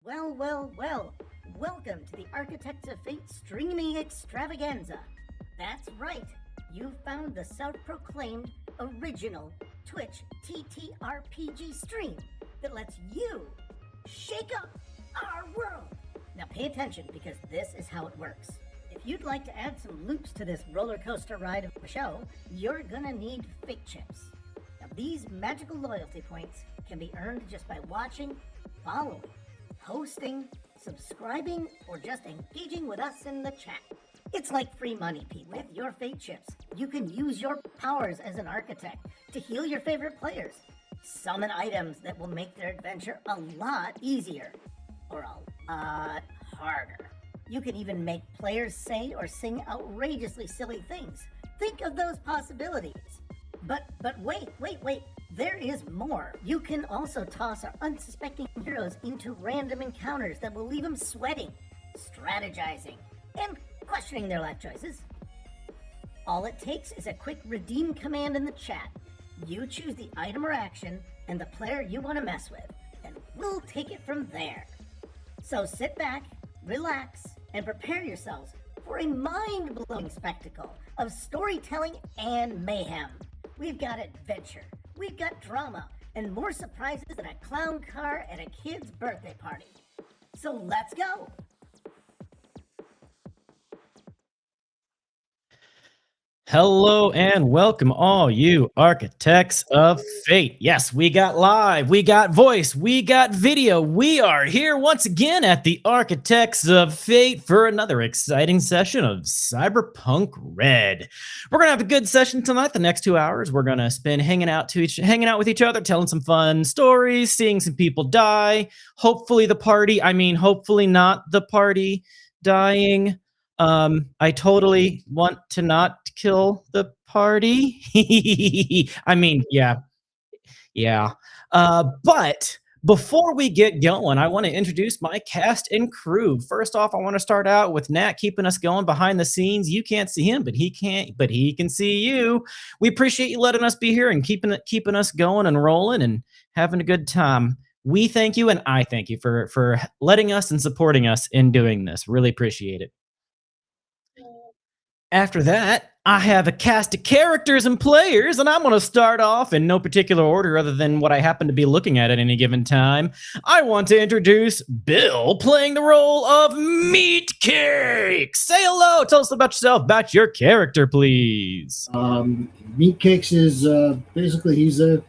Well, well, well. Welcome to the Architects of Fate streaming extravaganza. That's right. You found the self-proclaimed original Twitch TTRPG stream that lets you shake up our world. Now pay attention because this is how it works. If you'd like to add some loops to this roller coaster ride of a show, you're gonna need fate chips. Now these magical loyalty points can be earned just by watching, following, hosting, subscribing, or just engaging with us in the chat. It's like free money, people. With your fate chips, you can use your powers as an architect to heal your favorite players, summon items that will make their adventure a lot easier, or a lot harder. You can even make players say or sing outrageously silly things. Think of those possibilities. But wait. There is more. You can also toss our unsuspecting heroes into random encounters that will leave them sweating, strategizing, and questioning their life choices. All it takes is a quick redeem command in the chat. You choose the item or action and the player you want to mess with, and we'll take it from there. So sit back, relax, and prepare yourselves for a mind-blowing spectacle of storytelling and mayhem. We've got adventure, we've got drama, and more surprises than a clown car at a kid's birthday party. So let's go! Hello and welcome all you Architects of Fate. Yes, we got live, we got voice, we got video. We are here once again at the Architects of Fate for another exciting session of Cyberpunk Red. We're going to have a good session tonight. The next 2 hours we're going to spend hanging out with each other, telling some fun stories, seeing some people die. Hopefully not the party dying. I totally want to not kill the party. Yeah. But before we get going, I want to introduce my cast and crew. First off, I want to start out with Nat keeping us going behind the scenes. You can't see him, but he can see you. We appreciate you letting us be here and keeping us going and rolling and having a good time. We thank you, and I thank you for letting us and supporting us in doing this. Really appreciate it. After that, I have a cast of characters and players, and I'm going to start off in no particular order other than what I happen to be looking at any given time. I want to introduce Bill, playing the role of Meat Cake. Say hello. Tell us about yourself, about your character, please. Meat Cakes is basically he's a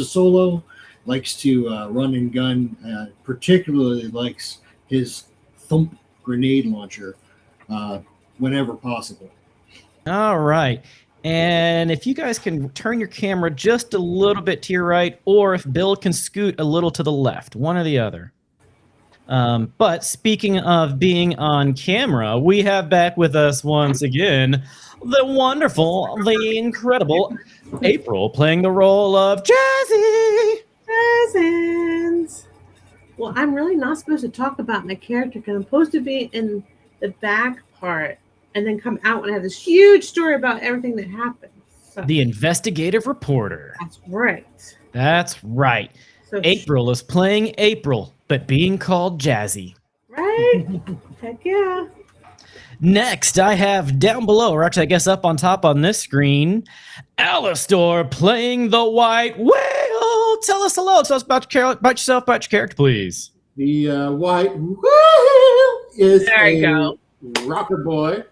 solo, likes to run and gun, particularly likes his thump grenade launcher. Whenever possible. All right. And if you guys can turn your camera just a little bit to your right, or if Bill can scoot a little to the left, one or the other. But speaking of being on camera, we have back with us once again the wonderful, the incredible April, playing the role of Jazzy. Presents. Well, I'm really not supposed to talk about my character because I'm supposed to be in the back part and then come out when I have this huge story about everything that happens. So, The investigative reporter. that's right. That's right. So April is playing April, but being called Jazzy. right? Heck yeah. Next, I have down below, or actually I guess up on top on this screen, Alistor playing the White Whale. Tell us hello. Tell us about yourself, about your character, please. The White Whale is There you go. rocker boy.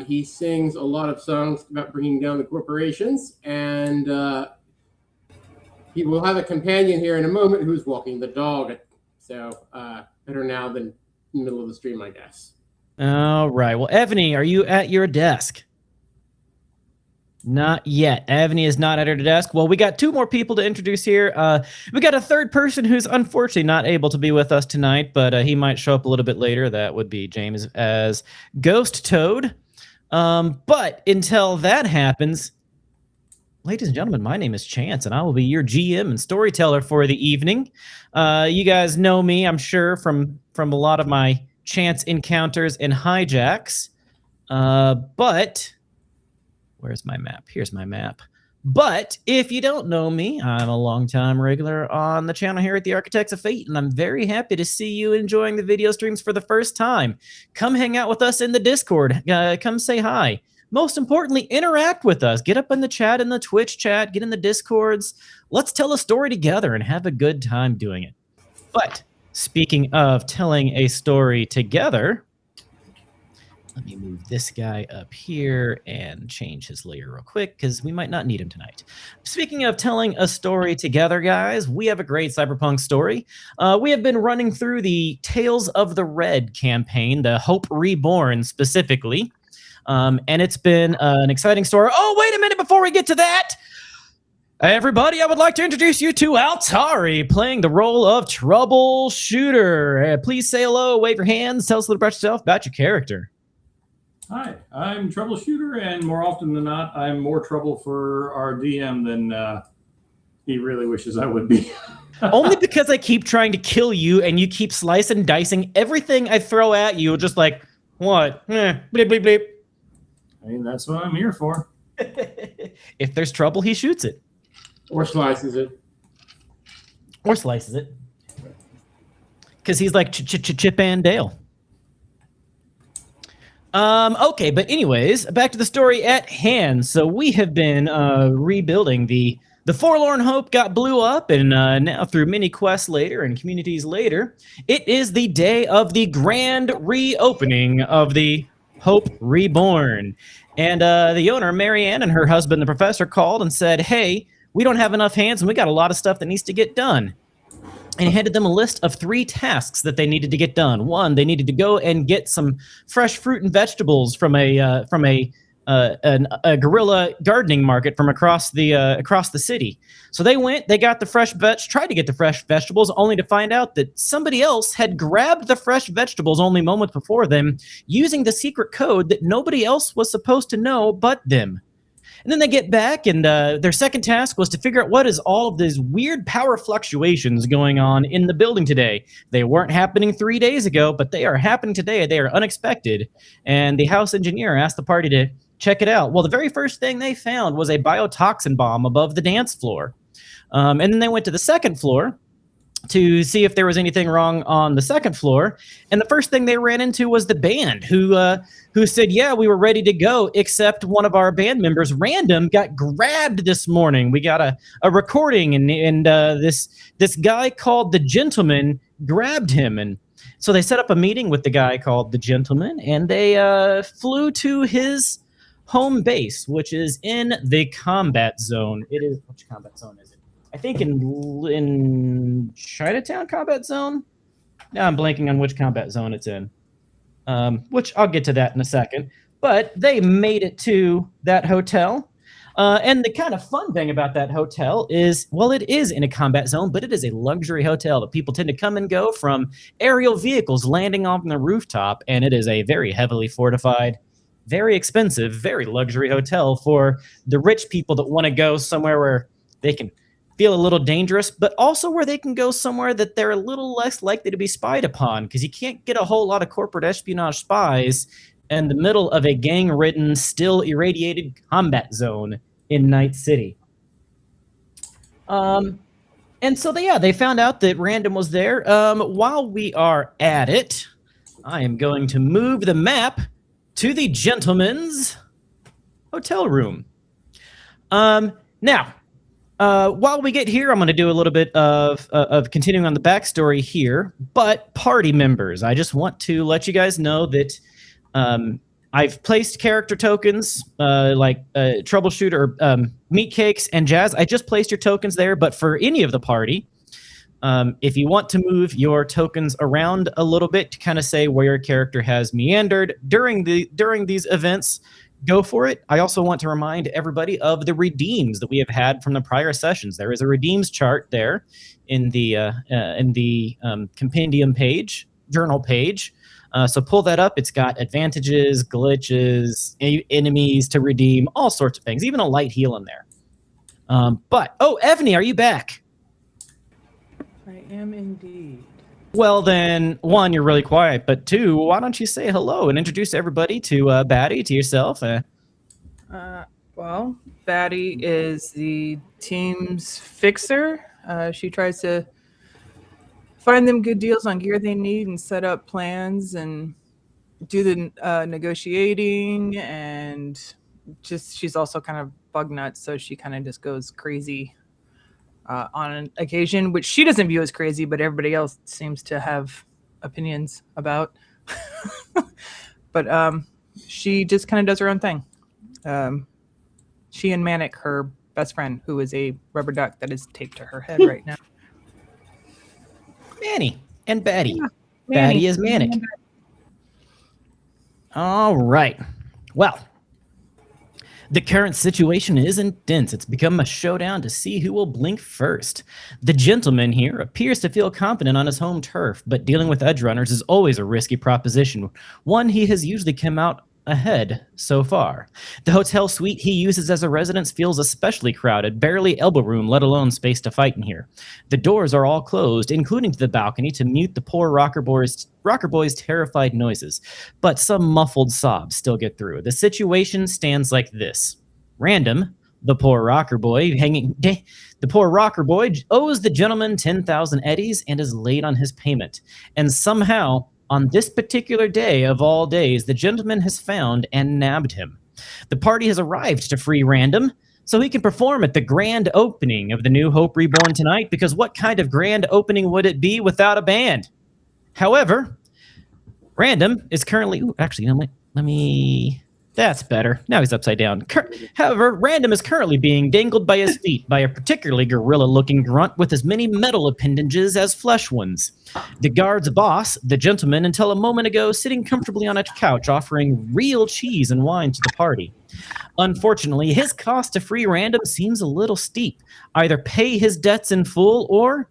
He sings a lot of songs about bringing down the corporations, and he will have a companion here in a moment who's walking the dog. So better now than in the middle of the stream, I guess. All right. Well, Evany, are you at your desk? Not yet. Evany is not at her desk. Well, we got two more people to introduce here. We got a third person who's unfortunately not able to be with us tonight, but he might show up a little bit later. That would be James as Ghost Toad. But until that happens, ladies and gentlemen, my name is Chance, and I will be your GM and storyteller for the evening. You guys know me, I'm sure, from a lot of my Chance encounters and hijacks. But where's my map? Here's my map. But if you don't know me, I'm a longtime regular on the channel here at the Architects of Fate, and I'm very happy to see you enjoying the video streams for the first time. Come hang out with us in the Discord. Come say hi. Most importantly, interact with us. Get up in the chat, in the Twitch chat, get in the Discords. Let's tell a story together and have a good time doing it. But speaking of telling a story together, let me move this guy up here and change his layer real quick because we might not need him tonight. Speaking of telling a story together, guys, we have a great Cyberpunk story. We have been running through the Tales of the Red campaign, the Hope Reborn specifically. And it's been an exciting story. Oh, wait a minute before we get to that. Everybody, I would like to introduce you to Altari, playing the role of Troubleshooter. Please say hello, wave your hands, tell us a little about yourself, about your character. Hi, I'm Troubleshooter, and more often than not, I'm more trouble for our DM than he really wishes I would be. Only because I keep trying to kill you, and you keep slicing and dicing everything I throw at you, just like, what? Bleep, bleep, bleep. I mean, that's what I'm here for. If there's trouble, he shoots it. Or slices it. Or slices it. Because he's like Chip and Dale. Okay, but anyways, back to the story at hand. So we have been rebuilding the Forlorn Hope got blew up, and now through many quests later and communities later, it is the day of the grand reopening of the Hope Reborn. And the owner, Marianne, and her husband, the professor, called and said, hey, we don't have enough hands and we got a lot of stuff that needs to get done. And he handed them a list of 3 tasks that they needed to get done. 1, they needed to go and get some fresh fruit and vegetables from a guerrilla gardening market from across the city. So they went, they got the tried to get the fresh vegetables, only to find out that somebody else had grabbed the fresh vegetables only moments before them, using the secret code that nobody else was supposed to know but them. And then they get back, and their second task was to figure out what is all of these weird power fluctuations going on in the building today. They weren't happening 3 days ago, but they are happening today. They are unexpected. And the house engineer asked the party to check it out. Well, the very first thing they found was a biotoxin bomb above the dance floor. And then they went to the second floor to see if there was anything wrong on the second floor. And the first thing they ran into was the band, who said, yeah, we were ready to go, except one of our band members, Random, got grabbed this morning. We got a recording, and this guy called the Gentleman grabbed him. And so they set up a meeting with the guy called the Gentleman, and they flew to his home base, which is in the combat zone. It is, which combat zone is it? I think in Chinatown combat zone. Now I'm blanking on which combat zone it's in, which I'll get to that in a second. But they made it to that hotel. And the kind of fun thing about that hotel is, well, it is in a combat zone, but it is a luxury hotel that people tend to come and go from aerial vehicles landing on the rooftop. And it is a very heavily fortified, very expensive, very luxury hotel for the rich people that want to go somewhere where they can feel a little dangerous, but also where they can go somewhere that they're a little less likely to be spied upon, because you can't get a whole lot of corporate espionage spies in the middle of a gang-ridden, still irradiated combat zone in Night City. And so they found out that Random was there. While we are at it, I am going to move the map to the gentleman's hotel room. Now, while we get here, I'm going to do a little bit of continuing on the backstory here. But party members, I just want to let you guys know that I've placed character tokens like Troubleshooter, Meat Cakes, and Jazz. I just placed your tokens there, but for any of the party, if you want to move your tokens around a little bit to kind of say where your character has meandered during these events, go for it. I also want to remind everybody of the redeems that we have had from the prior sessions. There is a redeems chart there in the compendium page, journal page. So pull that up. It's got advantages, glitches, enemies to redeem, all sorts of things, even a light heal in there. But Evney, are you back? I am indeed. Well, then, 1, you're really quiet, but 2, why don't you say hello and introduce everybody to Batty, to yourself? Well, Batty is the team's fixer. She tries to find them good deals on gear they need and set up plans and do the negotiating, and just she's also kind of bug nuts, so she kind of just goes crazy on an occasion, which she doesn't view as crazy, but everybody else seems to have opinions about. But she just kind of does her own thing. She and Manic, her best friend, who is a rubber duck that is taped to her head right now. Manny and Batty. Yeah, Batty is Manic. All right. Well, the current situation is intense. It's become a showdown to see who will blink first. The gentleman here appears to feel confident on his home turf, but dealing with edge runners is always a risky proposition, one he has usually come out ahead so far. The hotel suite he uses as a residence feels especially crowded, barely elbow room, let alone space to fight in here. The doors are all closed, including to the balcony, to mute the poor rocker boy's terrified noises, but some muffled sobs still get through. The situation stands like this. Random, the poor rocker boy owes the gentleman 10,000 eddies and is late on his payment. And somehow, on this particular day of all days, the gentleman has found and nabbed him. The party has arrived to free Random so he can perform at the grand opening of the New Hope Reborn tonight, because what kind of grand opening would it be without a band? However, Random is currently... That's better. Now he's upside down. However, Random is currently being dangled by his feet by a particularly gorilla-looking grunt with as many metal appendages as flesh ones. The guard's boss, the gentleman until a moment ago sitting comfortably on a couch offering real cheese and wine to the party. Unfortunately, his cost to free Random seems a little steep. Either pay his debts in full or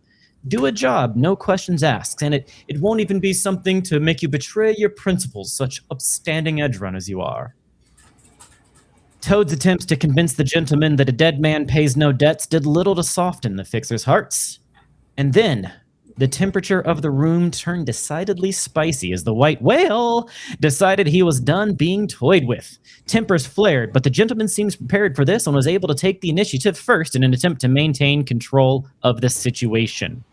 do a job, no questions asked, and it won't even be something to make you betray your principles, such upstanding edge run as you are. Toad's attempts to convince the gentleman that a dead man pays no debts did little to soften the fixer's hearts. And then, the temperature of the room turned decidedly spicy as the white whale decided he was done being toyed with. Tempers flared, but the gentleman seems prepared for this and was able to take the initiative first in an attempt to maintain control of the situation.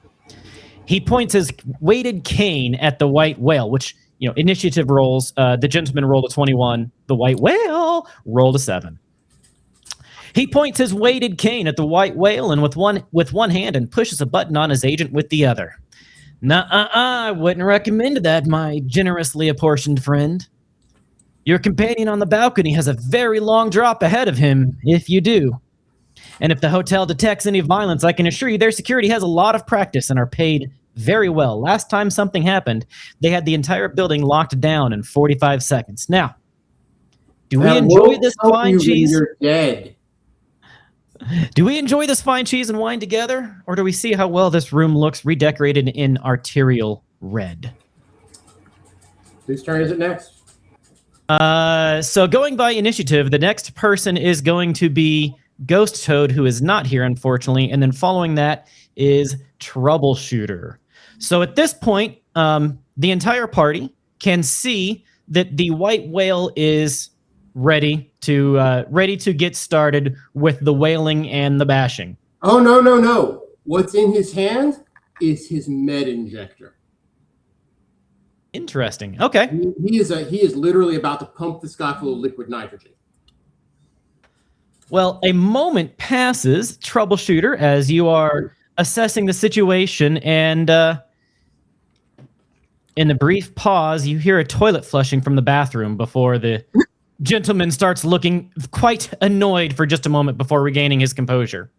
He points his weighted cane at the white whale, which, initiative rolls. The gentleman rolled a 21. The white whale rolled a 7. He points his weighted cane at the white whale and with one hand and pushes a button on his agent with the other. I wouldn't recommend that, my generously apportioned friend. Your companion on the balcony has a very long drop ahead of him, if you do. And if the hotel detects any violence, I can assure you their security has a lot of practice and are paid very well. Last time something happened, they had the entire building locked down in 45 seconds. Now, do we enjoy this fine cheese? You're dead. Do we enjoy this fine cheese and wine together? Or do we see how well this room looks redecorated in arterial red? Whose turn is it next? So going by initiative, the next person is going to be Ghost Toad, who is not here, unfortunately. And then following that is Troubleshooter. So at this point, the entire party can see that the white whale is ready to get started with the wailing and the bashing. Oh, no. What's in his hand is his med injector. Interesting. Okay. He is literally about to pump this guy full of liquid nitrogen. Well, a moment passes, Troubleshooter, as you are assessing the situation, and in the brief pause, you hear a toilet flushing from the bathroom before the gentleman starts looking quite annoyed for just a moment before regaining his composure.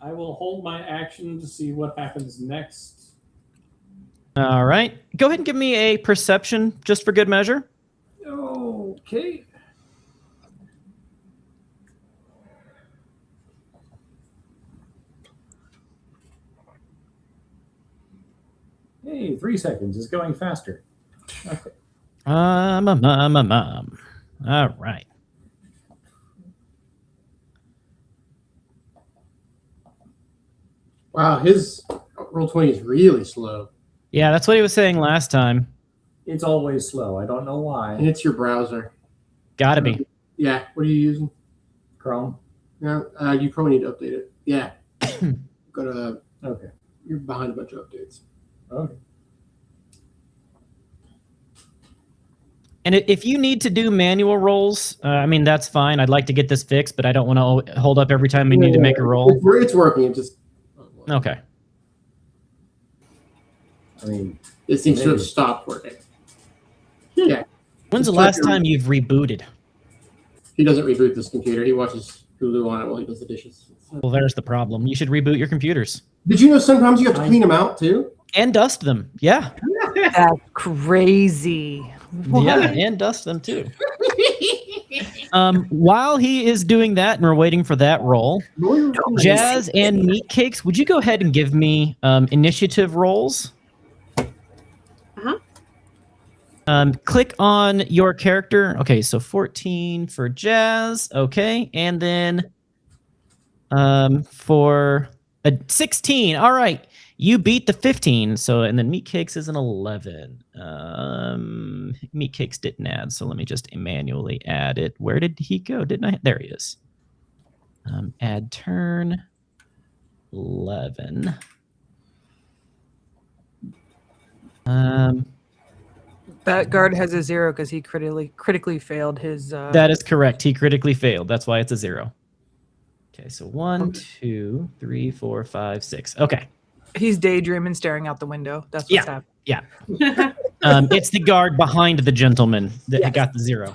I will hold my action to see what happens next. All right. Go ahead and give me a perception, just for good measure. Okay. Hey, 3 seconds is going faster. Okay. All right. Wow, his roll 20 is really slow. Yeah, that's what he was saying last time. It's always slow. I don't know why. And it's your browser. Gotta be. Yeah, what are you using? Chrome. No, you probably need to update it. Yeah. Go to. Okay. You're behind a bunch of updates. Okay. And if you need to do manual rolls, I mean, that's fine. I'd like to get this fixed, but I don't want to hold up every time we need to make a roll. It's working. It just. Okay. I mean, It seems to have stopped working. Yeah. When's the last time you've rebooted? He doesn't reboot this computer. He watches Hulu on it while he does the dishes. Well, there's the problem. You should reboot your computers. Did you know sometimes you have to clean them out too? And dust them. Yeah. That's crazy. What? Yeah, and dust them too. While he is doing that and we're waiting for that roll, Jazz and Meatcakes, would you go ahead and give me initiative rolls? Click on your character. Okay, so 14 for Jazz. Okay, and then for a 16. All right, you beat the 15. So, and then Meatcakes is an 11. Meatcakes didn't add, so let me just manually add it. Where did he go? Didn't I? There he is. Add turn 11. That guard has a 0 because he critically failed his. That is correct. He critically failed. That's why it's a 0. Okay, so 1, 2, 3, 4, 5, 6. Okay. He's daydreaming, staring out the window. That's what's happening. Yeah. It's the guard behind the gentleman that got the 0.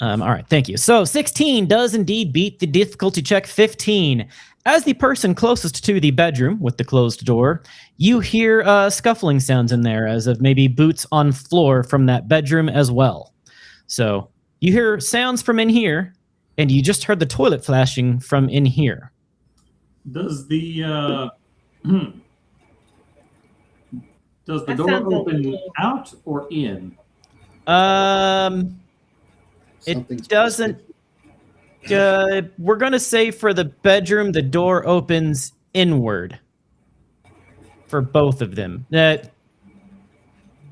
All right, thank you. So 16 does indeed beat the difficulty check 15. As the person closest to the bedroom with the closed door, you hear scuffling sounds in there as of maybe boots on floor from that bedroom as well. So you hear sounds from in here, and you just heard the toilet flashing from in here. Does the That door sounds a open little- out or in? Something's It doesn't. We're going to say for the bedroom, the door opens inward for both of them. Yeah,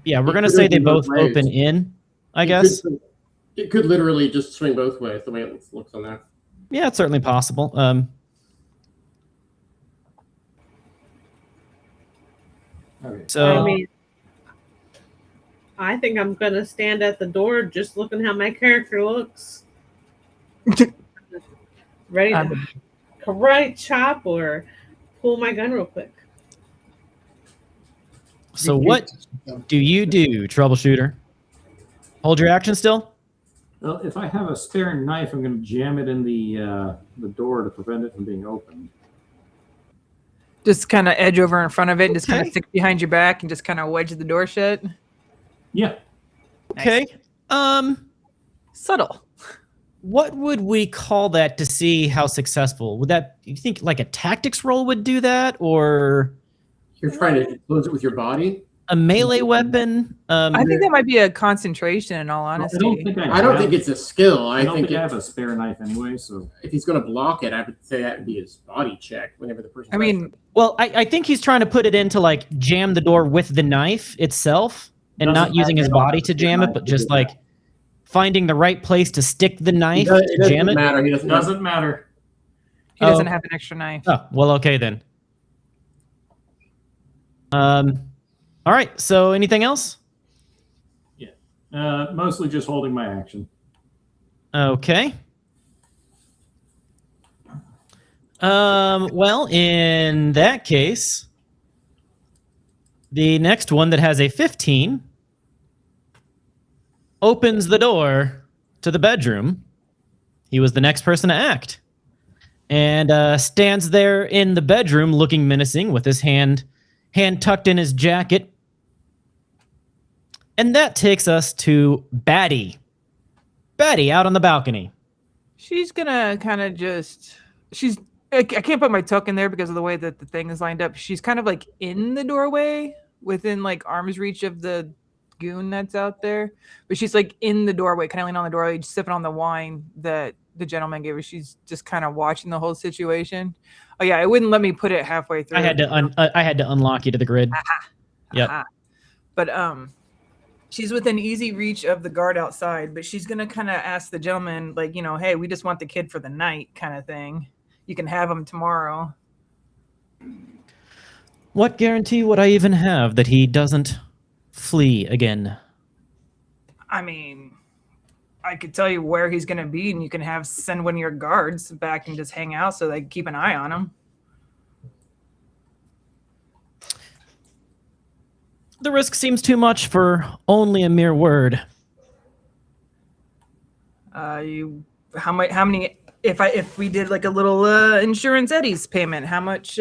we're going to say they both open in, I guess. It could literally just swing both ways the way it looks on there. Yeah, it's certainly possible. Okay. So, I mean, I think I'm gonna stand at the door, just looking how my character looks, ready to karate chop or pull my gun real quick. so what do you do, troubleshooter? Hold your action still? Well, if I have a spare knife, I'm going to jam it in the door to prevent it from being opened. Just kind of edge over in front of it and just kind Okay. of stick behind your back and just kind of wedge the door shut. Yeah. Okay. Subtle. What would we call that to see how successful? Would that, you think like a tactics roll would do that, or You're trying to close it with your body. a melee weapon? I think that might be a concentration, in all honesty. I don't think it's a skill. I don't think I have it, a spare knife anyway, so if he's going to block it, I would say that would be his body check whenever the person. I mean, Well, I think he's trying to put it into like jam the door with the knife itself and Doesn't not using his matter. body to jam it, but just like finding the right place to stick the knife it to doesn't jam it. matter. He doesn't. doesn't matter. he doesn't Oh. have an extra knife. Oh, well, okay then. All right. So anything else? Mostly just holding my action. Okay. Well, in that case, the next one that has a 15 opens the door to the bedroom. He was the next person to act. And stands there in the bedroom looking menacing with his hand tucked in his jacket. And that takes us to Batty. Batty out on the balcony. She's gonna kind of just. I can't put my tuck in there because of the way that the thing is lined up. She's kind of like in the doorway, within like arm's reach of the goon that's out there. But she's like in the doorway, kind of leaning on the doorway, just sipping on the wine that the gentleman gave her. She's just kind of watching the whole situation. Oh yeah, it wouldn't let me put it halfway through. I had to unlock you to the grid. Yep. But She's within easy reach of the guard outside, but she's gonna kind of ask the gentleman, like, hey, we just want the kid for the night, kind of thing. You can have him tomorrow. What guarantee would I even have that he doesn't flee again? I mean, I could tell you where he's gonna be, and you can send one of your guards back and just hang out so they can keep an eye on him. The risk seems too much for only a mere word. How many? If we did like a little insurance Eddie's payment, how much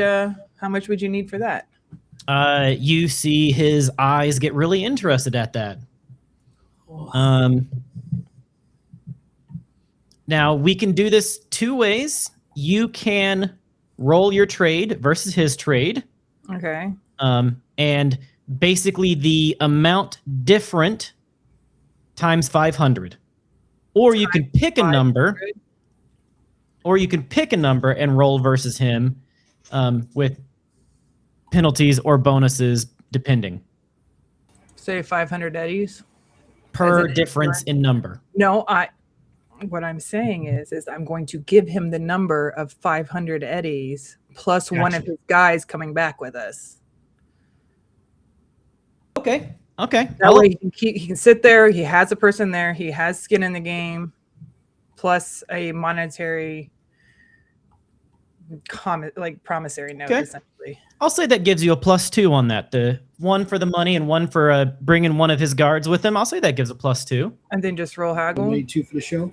would you need for that? You see his eyes get really interested at that. Now we can do this two ways. You can roll your trade versus his trade. Okay. And basically the amount different times 500. Or you can pick a number. Or you can pick a number and roll versus him with penalties or bonuses, depending. Say 500 Eddies per difference in number. No, what I'm saying is I'm going to give him the number of 500 Eddies plus one of his guys coming back with us. Okay. That way he can sit there. He has a person there. He has skin in the game, plus a monetary promissory note, essentially. I'll say that gives you a +2 on that. The one for the money and one for bringing one of his guards with him. I'll say that gives a +2. And then just roll haggle. Made 2 for the show.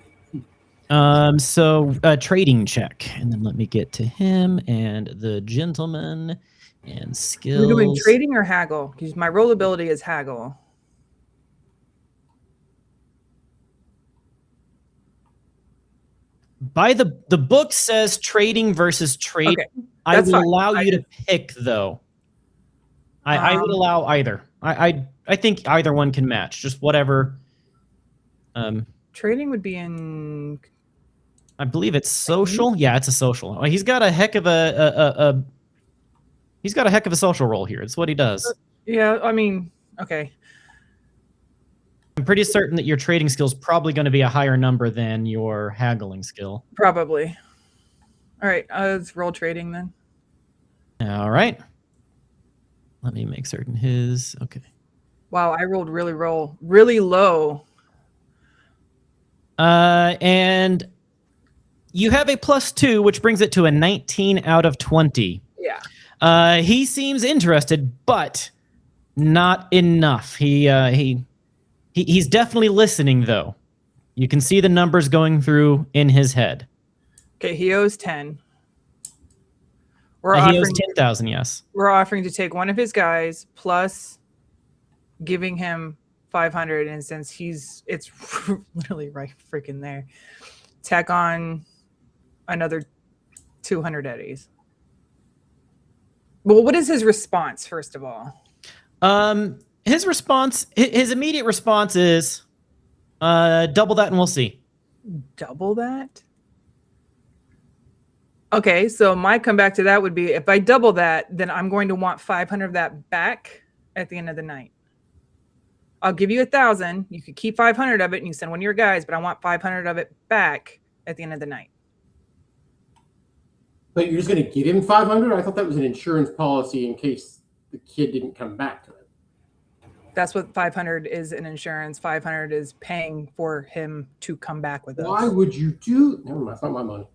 So trading check, and then let me get to him and the gentleman and skills. We're doing trading or haggle? Because my roll ability is haggle. By the book says trading versus trade. Okay, I will allow you to pick, though. I would allow either. I think either one can match. Just whatever. Trading would be in. I believe it's social. Yeah, it's a social. He's got a heck of a he's got a heck of a social role here. It's what he does. Yeah, I mean, okay. I'm pretty certain that your trading skill is probably going to be a higher number than your haggling skill. Probably. All right, let's roll trading then. All right. Let me make certain his. Okay. Wow, I rolled really low. And you have a +2, which brings it to a 19 out of 20. Yeah. He seems interested, but not enough. He's definitely listening, though. You can see the numbers going through in his head. Okay, he owes 10. He owes 10,000, yes. We're offering to take one of his guys plus giving him 500, and since it's literally right freaking there, tack on another 200 Eddies. Well, what is his response, first of all? His immediate response is, double that and we'll see. Double that? Okay, so my comeback to that would be, if I double that, then I'm going to want 500 of that back at the end of the night. I'll give you 1,000. You could keep 500 of it and you send one of your guys, but I want 500 of it back at the end of the night. But you're just going to give him 500? I thought that was an insurance policy in case the kid didn't come back to it. That's what 500 is in insurance. 500 is paying for him to come back with us. Why would you do? Never mind, it's not my money.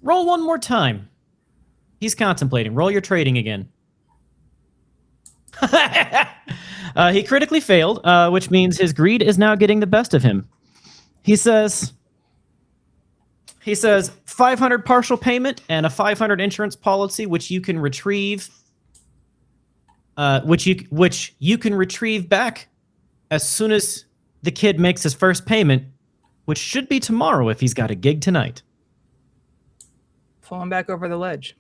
Roll one more time. He's contemplating. Roll your trading again. He critically failed, which means his greed is now getting the best of him. He says 500 partial payment and a 500 insurance policy, which you can retrieve, which you can retrieve back as soon as the kid makes his first payment, which should be tomorrow if he's got a gig tonight. Pull him back over the ledge.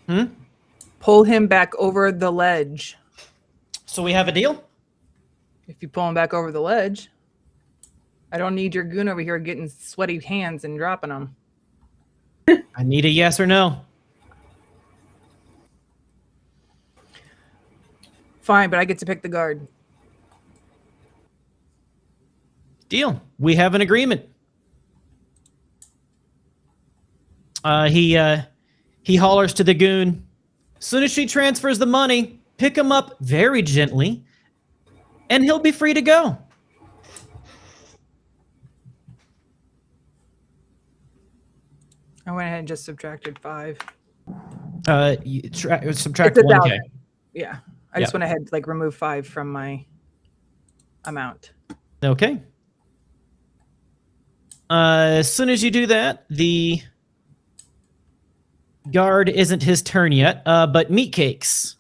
Hmm? Pull him back over the ledge. So we have a deal? If you pull him back over the ledge. I don't need your goon over here getting sweaty hands and dropping them. I need a yes or no. Fine, but I get to pick the guard. Deal. We have an agreement. He hollers to the goon. As soon as she transfers the money, pick him up very gently, and he'll be free to go. I went ahead and just subtracted 5. You subtract It's 1K. 1,000. Yeah. I just went ahead, like, remove 5 from my amount. Okay. As soon as you do that, the guard isn't his turn yet, but Meatcakes.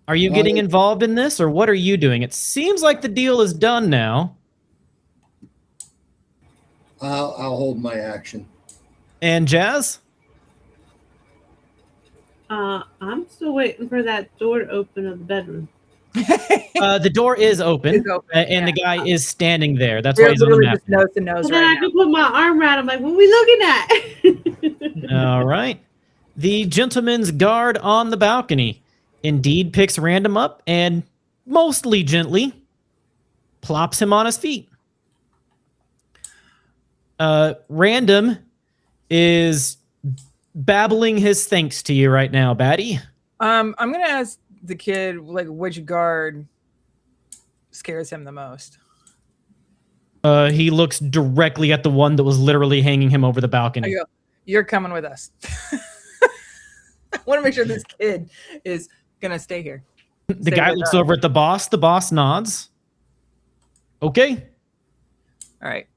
Are you getting involved in this, or what are you doing? It seems like the deal is done now. I'll hold my action. And Jazz? I'm still waiting for that door to open of the bedroom. The door is open, It's open, and the yeah. guy is standing there. That's why he's on the Literally map. just nose to nose So then I right now. can put my arm around him, like, what are we looking at? All right. The gentleman's guard on the balcony indeed picks Random up and mostly gently plops him on his feet. Random is babbling his thanks to you right now, Batty. I'm gonna ask the kid, like, which guard scares him the most. He looks directly at the one that was literally hanging him over the I balcony. go, you're coming with us. I want to make sure this kid is gonna stay here. The guy looks over at the boss. The boss nods. Okay. All right.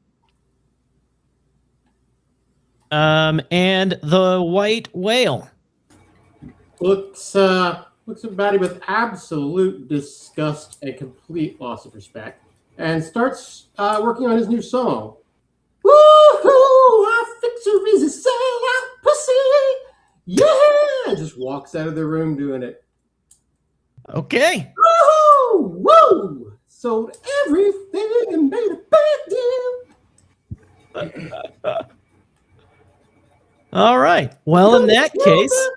And the white whale. Looks at Batty with absolute disgust and complete loss of respect, and starts working on his new song. Woohoo! I fix her easy, sell out pussy, yeah! Just walks out of the room doing it. Okay. Woohoo! Woo! Sold everything and made a bad deal. All right. Well, in that case,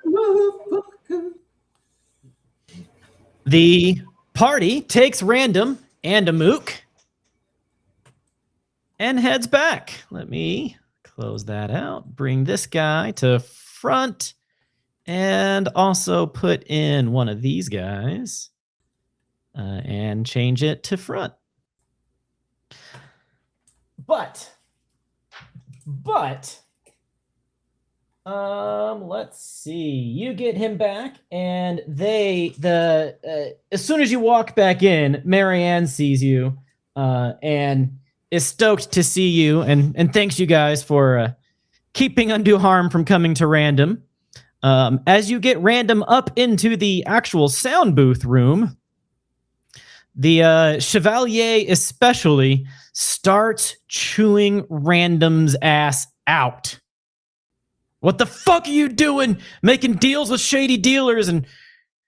the party takes Random and a mook and heads back. Let me close that out. Bring this guy to front and also put in one of these guys and change it to front. But let's see. You get him back, and as soon as you walk back in, Marianne sees you and is stoked to see you, and thanks you guys for keeping undue harm from coming to Random. As you get Random up into the actual sound booth room, the Chevalier especially starts chewing Random's ass out. What the fuck are you doing? Making deals with shady dealers and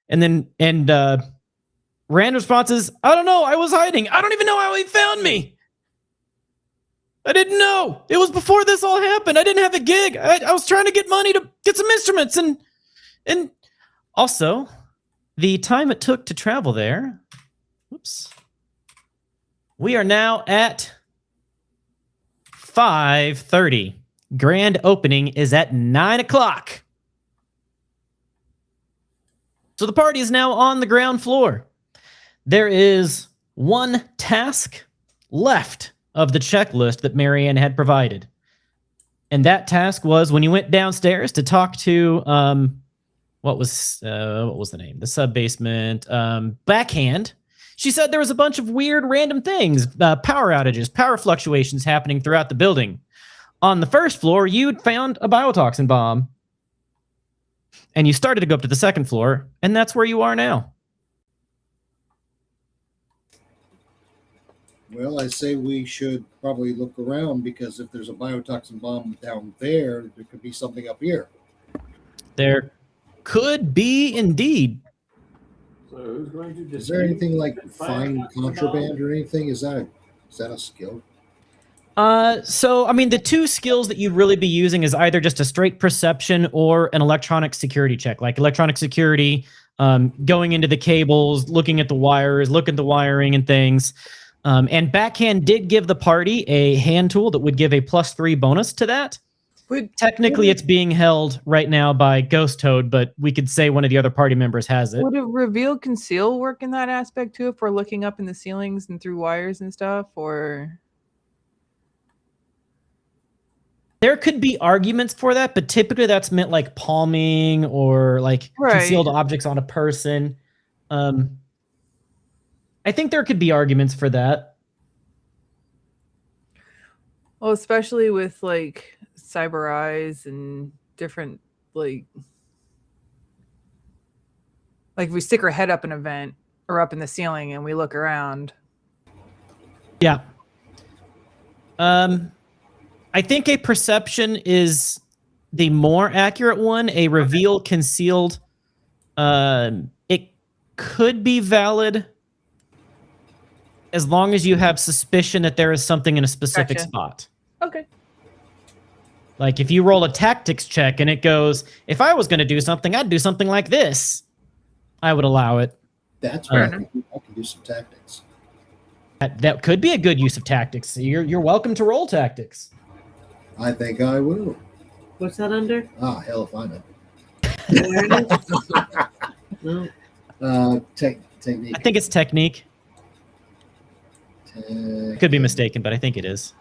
Random response is, I don't know, I was hiding. I don't even know how he found me. I didn't know. It was before this all happened. I didn't have a gig. I was trying to get money to get some instruments and also the time it took to travel there. Whoops. We are now at 5:30. Grand opening is at 9 o'clock. So the party is now on the ground floor. There is one task left of the checklist that Marianne had provided. And that task was when you went downstairs to talk to, what was the name? The sub-basement, Backhand. She said there was a bunch of weird random things, power outages, power fluctuations happening throughout the building. On the first floor, you'd found a biotoxin bomb. And you started to go up to the second floor, and that's where you are now. Well, I say we should probably look around, because if there's a biotoxin bomb down there, there could be something up here. There could be indeed. So who's going to Is there anything like find contraband or anything? Is that a skill? So, I mean, the two skills that you'd really be using is either just a straight perception or an electronic security check. Like electronic security, going into the cables, looking at the wires, looking at the wiring and things. And Backhand did give the party a hand tool that would give a +3 bonus to that. Technically, it's being held right now by Ghost Toad, but we could say one of the other party members has it. Would a reveal conceal work in that aspect too, if we're looking up in the ceilings and through wires and stuff, or? There could be arguments for that, but typically that's meant like palming or like concealed objects on a person. I think there could be arguments for that. Well, especially with like cyber eyes and different like if we stick our head up an event or up in the ceiling and we look around. Yeah. I think a perception is the more accurate one. A reveal concealed, it could be valid as long as you have suspicion that there is something in a specific spot. Okay. Like if you roll a tactics check and it goes, if I was going to do something, I'd do something like this, I would allow it. That's right. I can do some tactics. That could be a good use of tactics. You're welcome to roll tactics. I think I will. What's that under? Ah, hell if I know. No. Technique. I think it's technique. Could be mistaken, but I think it is.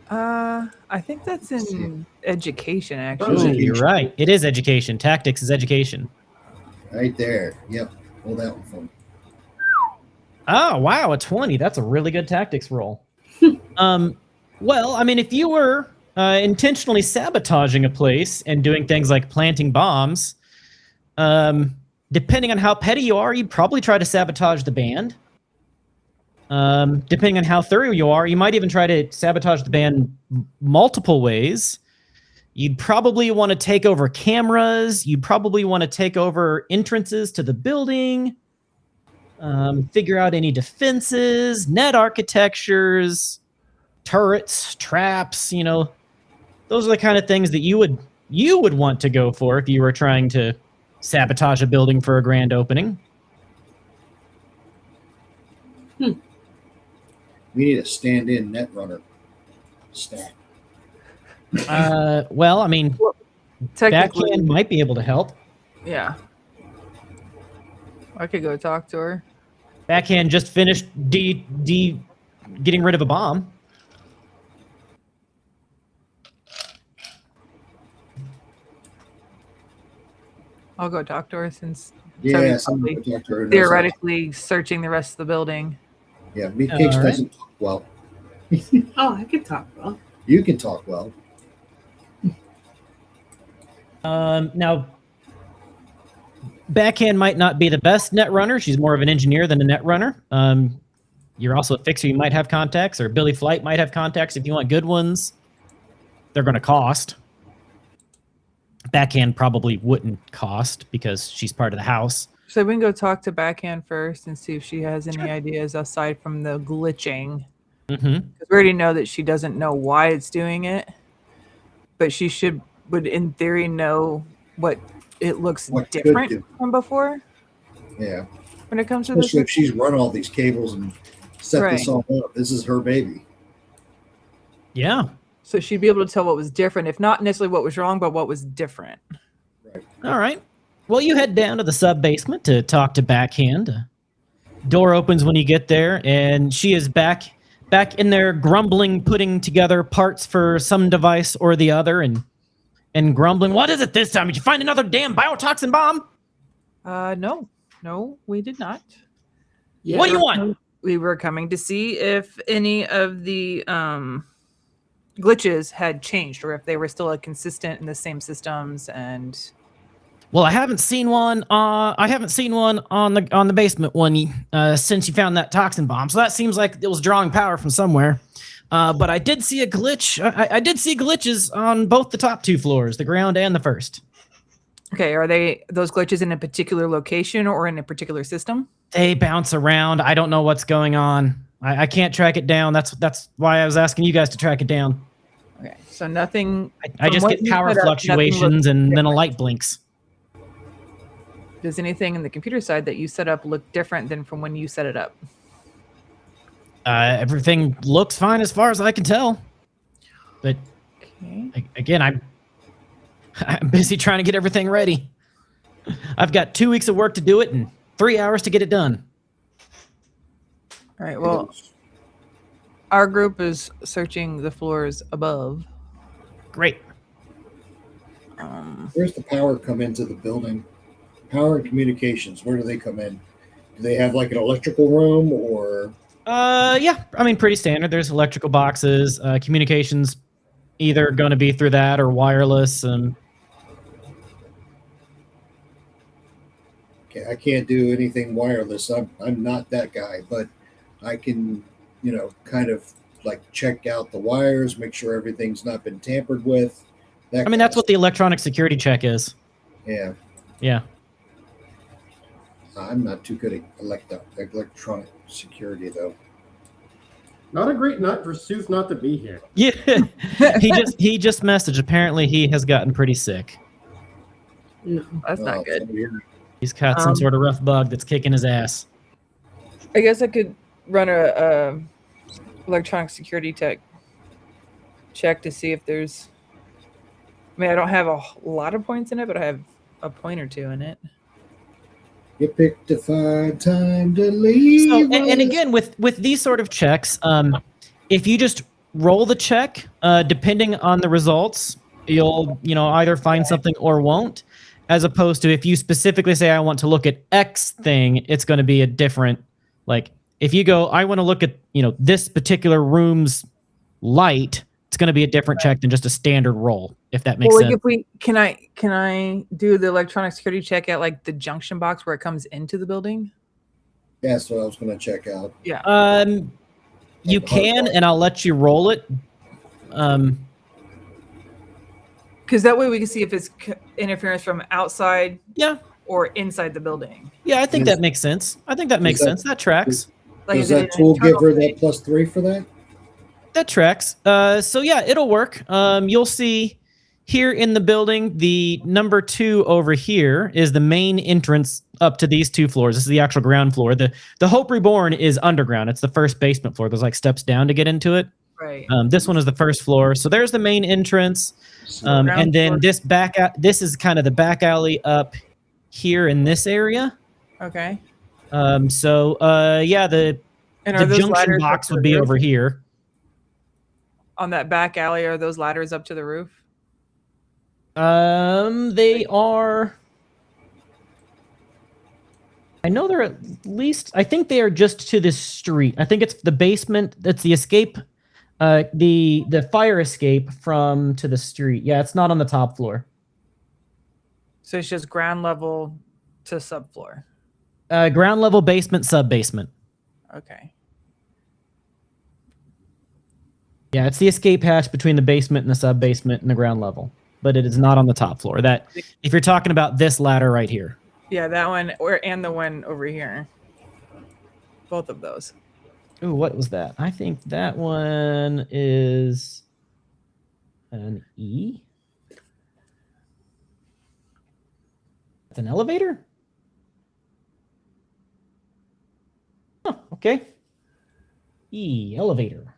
I think that's in education, actually. Ooh, you're right. It is education. Tactics is education. Right there. Yep. Pull that one for me. Oh, wow, a 20. That's a really good tactics roll. Well, I mean, if you were intentionally sabotaging a place and doing things like planting bombs, depending on how petty you are, you'd probably try to sabotage the band. Depending on how thorough you are, you might even try to sabotage the band multiple ways. You'd probably want to take over cameras. You'd probably want to take over entrances to the building. Figure out any defenses, net architectures, turrets, traps, you know. Those are the kind of things that you would want to go for if you were trying to sabotage a building for a grand opening. We need a stand-in net runner stat. Well, I mean, Technically, Backhand might be able to help. yeah. I could go talk to her. Backhand just finished getting rid of a bomb. I'll go talk to her since Yeah, Toby's somebody probably talk to her. theoretically searching the rest of the building. Yeah, Meatcakes All right. doesn't talk well. Oh, I can talk well. You can talk well. Now, Backhand might not be the best net runner. She's more of an engineer than a net runner. You're also a fixer. You might have contacts, or Billy Flight might have contacts if you want good ones. They're going to cost. Backhand probably wouldn't cost because she's part of the house. So we can go talk to Backhand first and see if she has any ideas aside from the glitching. Mm-hmm. Because we already know that she doesn't know why it's doing it, but she would in theory know what it looks What could different do. from before Yeah. when it comes to this. Especially if she's run all these cables and set this Right. all up. This is her baby. Yeah. So she'd be able to tell what was different, if not necessarily what was wrong, but what was different. All right. Well, you head down to the sub basement to talk to Backhand. Door opens when you get there, and she is back in there grumbling, putting together parts for some device or the other, and grumbling. What is it this time? Did you find another damn biotoxin bomb? No, we did not. Yeah, What do you want? We were coming to see if any of the glitches had changed or if they were still consistent in the same systems. And Well, I haven't seen one. I haven't seen one on the basement one since you found that toxin bomb. So that seems like it was drawing power from somewhere. But I did see a glitch. I did see glitches on both the top two floors, the ground and the first. okay, are those glitches in a particular location or in a particular system? They bounce around. I don't know what's going on. I can't track it down. That's why I was asking you guys to track it down. Okay, so nothing. I just From get what you power put up, nothing fluctuations looks and then a different. light blinks. Does anything in the computer side that you set up look different than from when you set it up? Everything looks fine as far as I can tell. But Okay. again, I'm busy trying to get everything ready. I've got 2 weeks of work to do it and 3 hours to get it done. All right. Well, our group is searching the floors above. Great. Where's the power come into the building? Power and communications, where do they come in? Do they have like an electrical room or? Yeah, I mean, pretty standard. There's electrical boxes, communications, either going to be through that or wireless. Okay, I can't do anything wireless. I'm not that guy, but I can, kind of like check out the wires, make sure everything's not been tampered with. I mean, that's what the electronic security check is. Yeah, Yeah. I'm not too good at electronic security though. Not a great nut for Sooth not to be here. Yeah. he just messaged. Apparently, he has gotten pretty sick. No. That's not good. He's got some sort of rough bug that's kicking his ass. I guess I could run a electronic security check to see if there's. I mean, I don't have a lot of points in it, but I have a point or two in it. You picked a fine time to leave. So, and again, with these sort of checks, if you just roll the check, depending on the results, you'll either find something or won't. As opposed to if you specifically say, I want to look at X thing, it's going to be a different, like, if you go, I want to look at, this particular room's light, it's going to be a different check than just a standard roll, if that makes sense. If can I do the electronic security check at like the junction box where it comes into the building? That's what I was going to check out. Yeah. You can, and I'll let you roll it. Because that way we can see if it's interference from outside, Yeah. or inside the building. Yeah, I think that makes sense. I think that makes sense. That tracks. Like, Does is it that an tool give internal her thing? that +3 for that? That tracks. So yeah, it'll work. You'll see here in the building, the number 2 over here is the main entrance up to these 2 floors. This is the actual ground floor. The Hope Reborn is underground. It's the first basement floor. There's like steps down to get into it. Right. This one is the first floor. So there's the main entrance. And then floor. this is kind of the back alley up here in this area. Okay. Yeah, And the are those junction ladders up box to would the be roof? over here. On that back alley, are those ladders up to the roof? They are. I know they're at least. I think they are just to this street. I think it's the basement. That's the escape. The fire escape from to the street. Yeah, it's not on the top floor. So it's just ground level to subfloor. Ground level, basement, sub basement. Okay. Yeah, it's the escape hatch between the basement and the sub basement and the ground level, but it is not on the top floor. That if you're talking about this ladder right here. Yeah, that one and the one over here. Both of those. Ooh, what was that? I think that one is an E. It's an elevator? Huh, okay. E, elevator.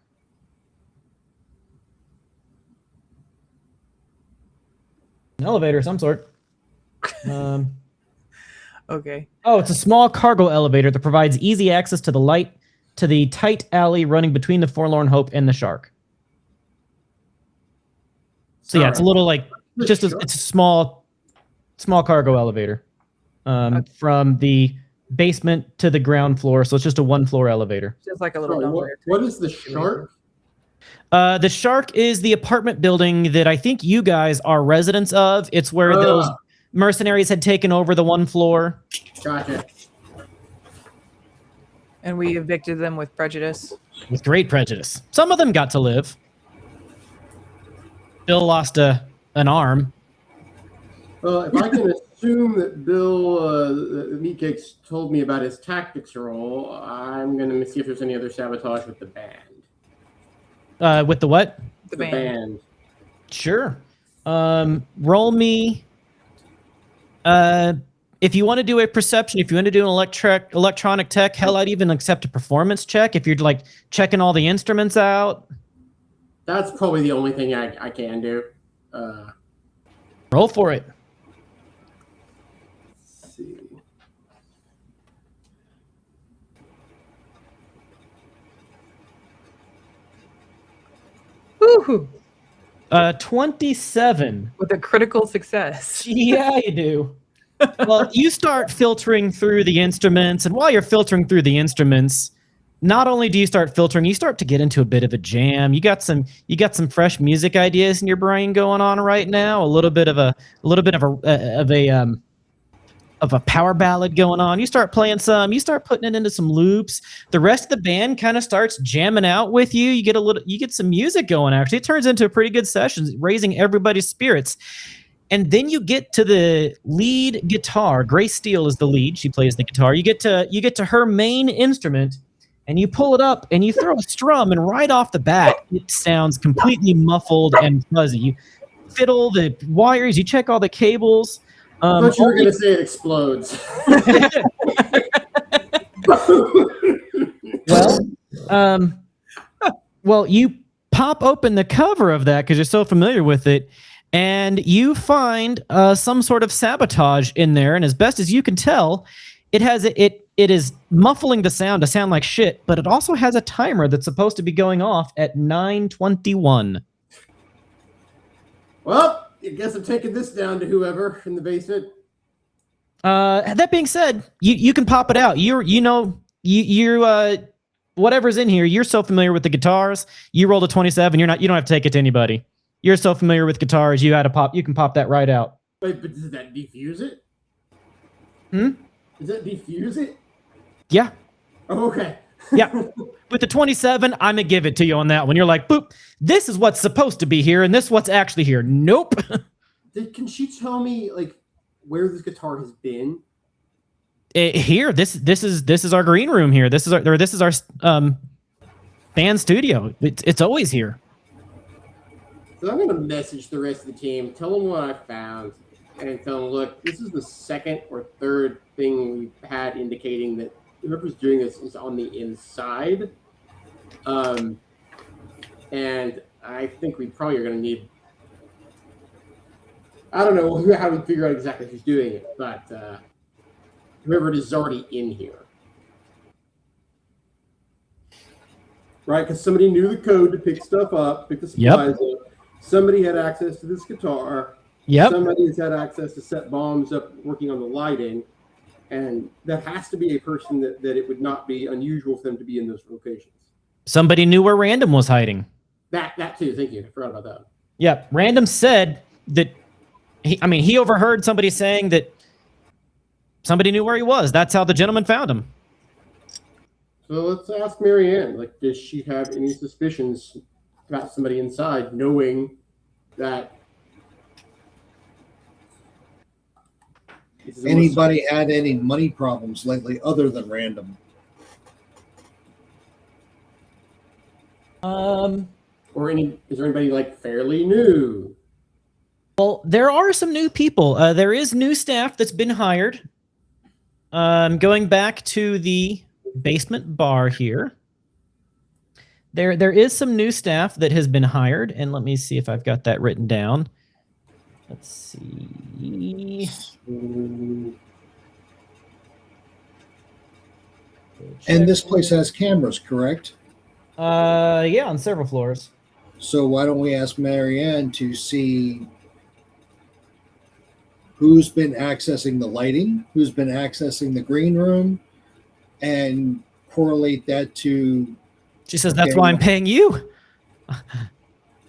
An elevator of some sort. Okay. Oh, it's a small cargo elevator that provides easy access to the tight alley running between the Forlorn Hope and the Shark. So yeah, it's a little like it's a small cargo elevator from the basement to the ground floor. So it's just a 1-floor elevator. Just like a little Sorry, elevator. what is the Shark? The Shark is the apartment building that I think you guys are residents of. It's where those mercenaries had taken over the 1 floor. Gotcha. And we evicted them with prejudice. With great prejudice. Some of them got to live. Bill lost an arm. Well, if I can assume that Bill Meatcakes told me about his tactics roll, I'm going to see if there's any other sabotage with the band. With the what? The band. Sure. Roll me. If you want to do a perception, if you want to do an electronic tech, hell, I'd even accept a performance check if you're like checking all the instruments out. That's probably the only thing I can do. Roll for it. Let's see. Woohoo! 27. With a critical success. Yeah, you do. Well, you start filtering through the instruments, and while you're filtering through the instruments, not only do you start filtering, you start to get into a bit of a jam. You got some fresh music ideas in your brain going on right now. A little bit of a power ballad going on. You start playing some. You start putting it into some loops. The rest of the band kind of starts jamming out with you. You get some music going. Actually, it turns into a pretty good session, raising everybody's spirits. And then you get to the lead guitar. Grace Steele is the lead. She plays the guitar. You get to her main instrument, and you pull it up, and you throw a strum, and right off the bat, it sounds completely muffled and fuzzy. You fiddle the wires. You check all the cables. I thought you were going to say it explodes. Well, you pop open the cover of that because you're so familiar with it, and you find some sort of sabotage in there. And as best as you can tell, it is muffling the sound to sound like shit, but it also has a timer that's supposed to be going off at 9:21. Well, I guess I'm taking this down to whoever in the basement. That being said, you can pop it out. You're whatever's in here. You're so familiar with the guitars. You rolled a 27. You don't have to take it to anybody. You're so familiar with guitars. You can pop that right out. Wait, but does that defuse it? Does that defuse it? Yeah. Oh, okay. Yeah. With the 27, I'm gonna give it to you on that one. You're like, boop. This is what's supposed to be here, and this is what's actually here. Nope. Can she tell me like where this guitar has been? Here, this is our green room here. This is our fan studio. It's always here. So I'm going to message the rest of the team, tell them what I found, and tell them, look, this is the second or third thing we've had indicating that whoever's doing this is on the inside. And I think we probably are going to need, I don't know how we figure out exactly who's doing it, but whoever it is already in here. Right, because somebody knew the code to pick stuff up, pick the supplies up. Somebody had access to this guitar. Yep. Somebody has had access to set bombs up, working on the lighting. And that has to be a person that it would not be unusual for them to be in those locations. Somebody knew where Random was hiding. That too, thank you. I forgot about that. Yeah, Random said that, he overheard somebody saying that somebody knew where he was. That's how the gentleman found him. So let's ask Marianne, like, does she have any suspicions about somebody inside, knowing that anybody had any money problems lately other than Random? Or is there anybody like fairly new? Well, there are some new people. There is new staff that's been hired. Going back to the basement bar here. There is some new staff that has been hired, and let me see if I've got that written down. Let's see. And this place has cameras, correct? Yeah, on several floors. So why don't we ask Marianne to see who's been accessing the lighting, who's been accessing the green room, and correlate that to. She says, "That's why I'm paying you."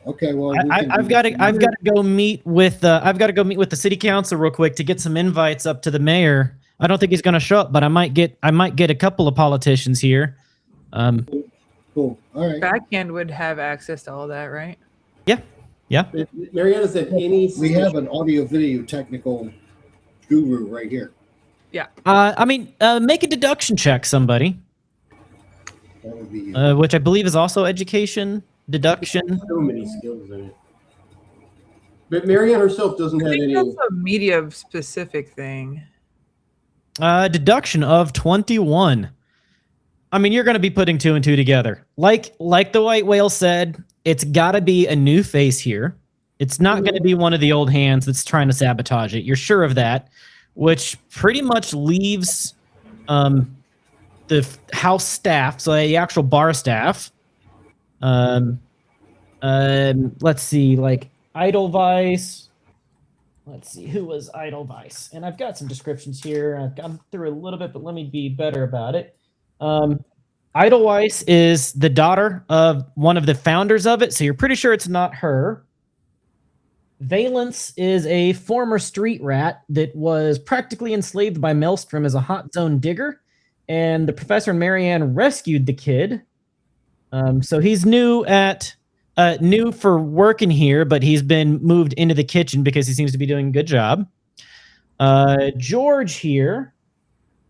Okay, well, I've got to go meet with the city council real quick to get some invites up to the mayor. I don't think he's going to show up, but I might get a couple of politicians here. Cool. All right. Backhand would have access to all that, right? Yeah. Mariana said any. We have an audio video technical guru right here. Yeah. Make a deduction check, somebody. That would be which I believe is also education deduction. So many skills in it. But Marianne herself doesn't have any. That's a media specific thing. Deduction of 21. I mean, you're going to be putting 2 and 2 together. Like the white whale said, it's got to be a new face here. It's not going to be one of the old hands that's trying to sabotage it. You're sure of that, which pretty much leaves the house staff, so the actual bar staff. Let's see, like Edelweiss. Let's see, who was Edelweiss? And I've got some descriptions here. I've gone through a little bit, but let me be better about it. Edelweiss is the daughter of one of the founders of it, so you're pretty sure it's not her. Valence is a former street rat that was practically enslaved by Maelstrom as a hot zone digger, and the professor and Marianne rescued the kid. So he's new for working here, but he's been moved into the kitchen because he seems to be doing a good job. George here,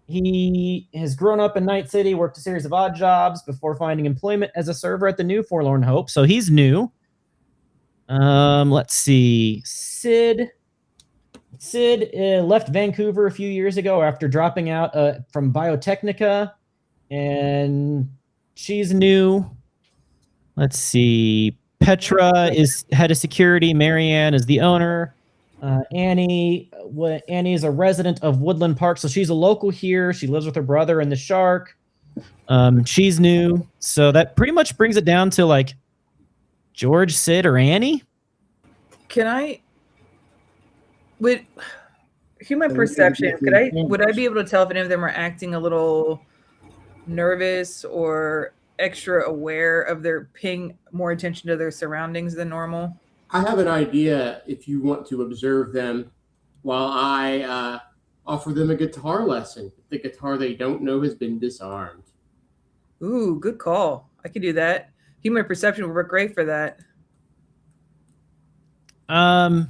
he has grown up in Night City, worked a series of odd jobs before finding employment as a server at the new Forlorn Hope. So he's new. Let's see. Sid left Vancouver a few years ago after dropping out from Biotechnica, and she's new. Let's see. Petra is head of security. Marianne is the owner. Annie is a resident of Woodland Park, so she's a local here. She lives with her brother and the shark. She's new, so that pretty much brings it down to like George, Sid, or Annie. Would human perception, would I be able to tell if any of them are acting a little nervous or extra aware of paying more attention to their surroundings than normal? I have an idea if you want to observe them while I offer them a guitar lesson. The guitar they don't know has been disarmed. Ooh, good call. I could do that. Human perception would work great for that. Are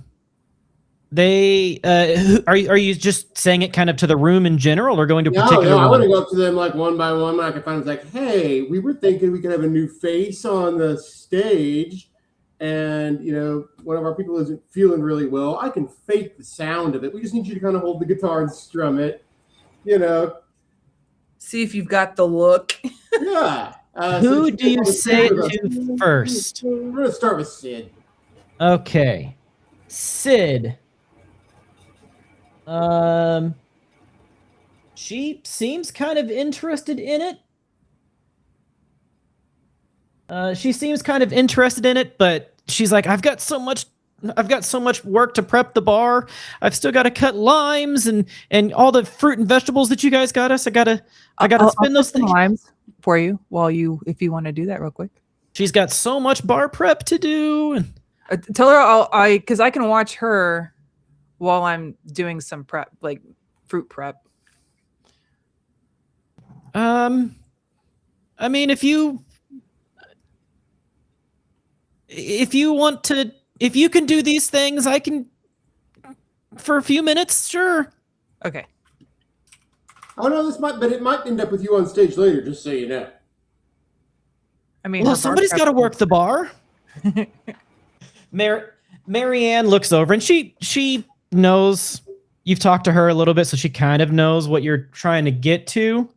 you just saying it kind of to the room in general, or going to a particular I one? want to go up to them like one by one when I can find them. Like, hey, we were thinking we could have a new face on the stage, and one of our people isn't feeling really well. I can fake the sound of it. We just need you to kind of hold the guitar and strum it. See if you've got the look. Yeah. Who do you say it to first? We're going to start with Sid. Okay. Sid. She seems kind of interested in it. But she's like, I've got so much work to prep the bar. I've still got to cut limes and all the fruit and vegetables that you guys got us. I gotta spin those things. Limes for you if you want to do that real quick. She's got so much bar prep to do. And tell her because I can watch her while I'm doing some prep, like fruit prep. I mean, if you can do these things, I can for a few minutes, sure. Okay. Oh no, it might end up with you on stage later, just so you know. I mean, well, somebody's got to work the bar. Marianne looks over and she knows you've talked to her a little bit, so she kind of knows what you're trying to get to.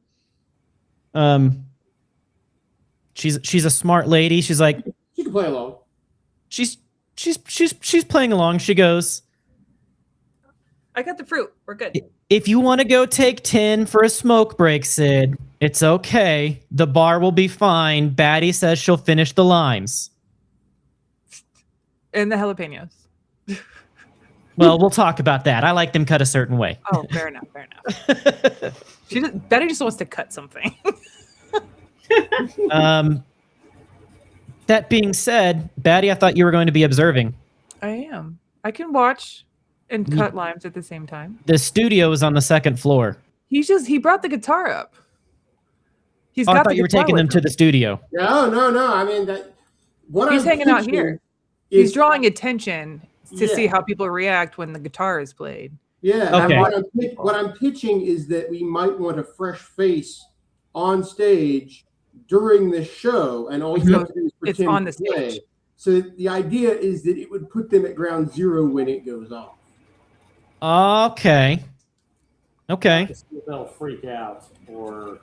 She's a smart lady. She's like, she can play along. She's playing along. She goes, I got the fruit. We're good. If you want to go take 10 for a smoke break, Sid, it's okay. The bar will be fine. Batty says she'll finish the limes. And the jalapenos. Well, we'll talk about that. I like them cut a certain way. Oh, fair enough. Betty just wants to cut something. That being said, Batty, I thought you were going to be observing. I am. I can watch and cut limes at the same time. The studio is on the second floor. He brought the guitar up. I thought you were taking them to the studio. No. I mean, he's hanging out here. He's drawing attention to see how people react when the guitar is played. Yeah. Okay. What I'm pitching is that we might want a fresh face on stage during the show, and all you have to do is pretend it's on the to play. stage. So the idea is that it would put them at ground zero when it goes off. Okay. Okay. To see if they'll freak out or.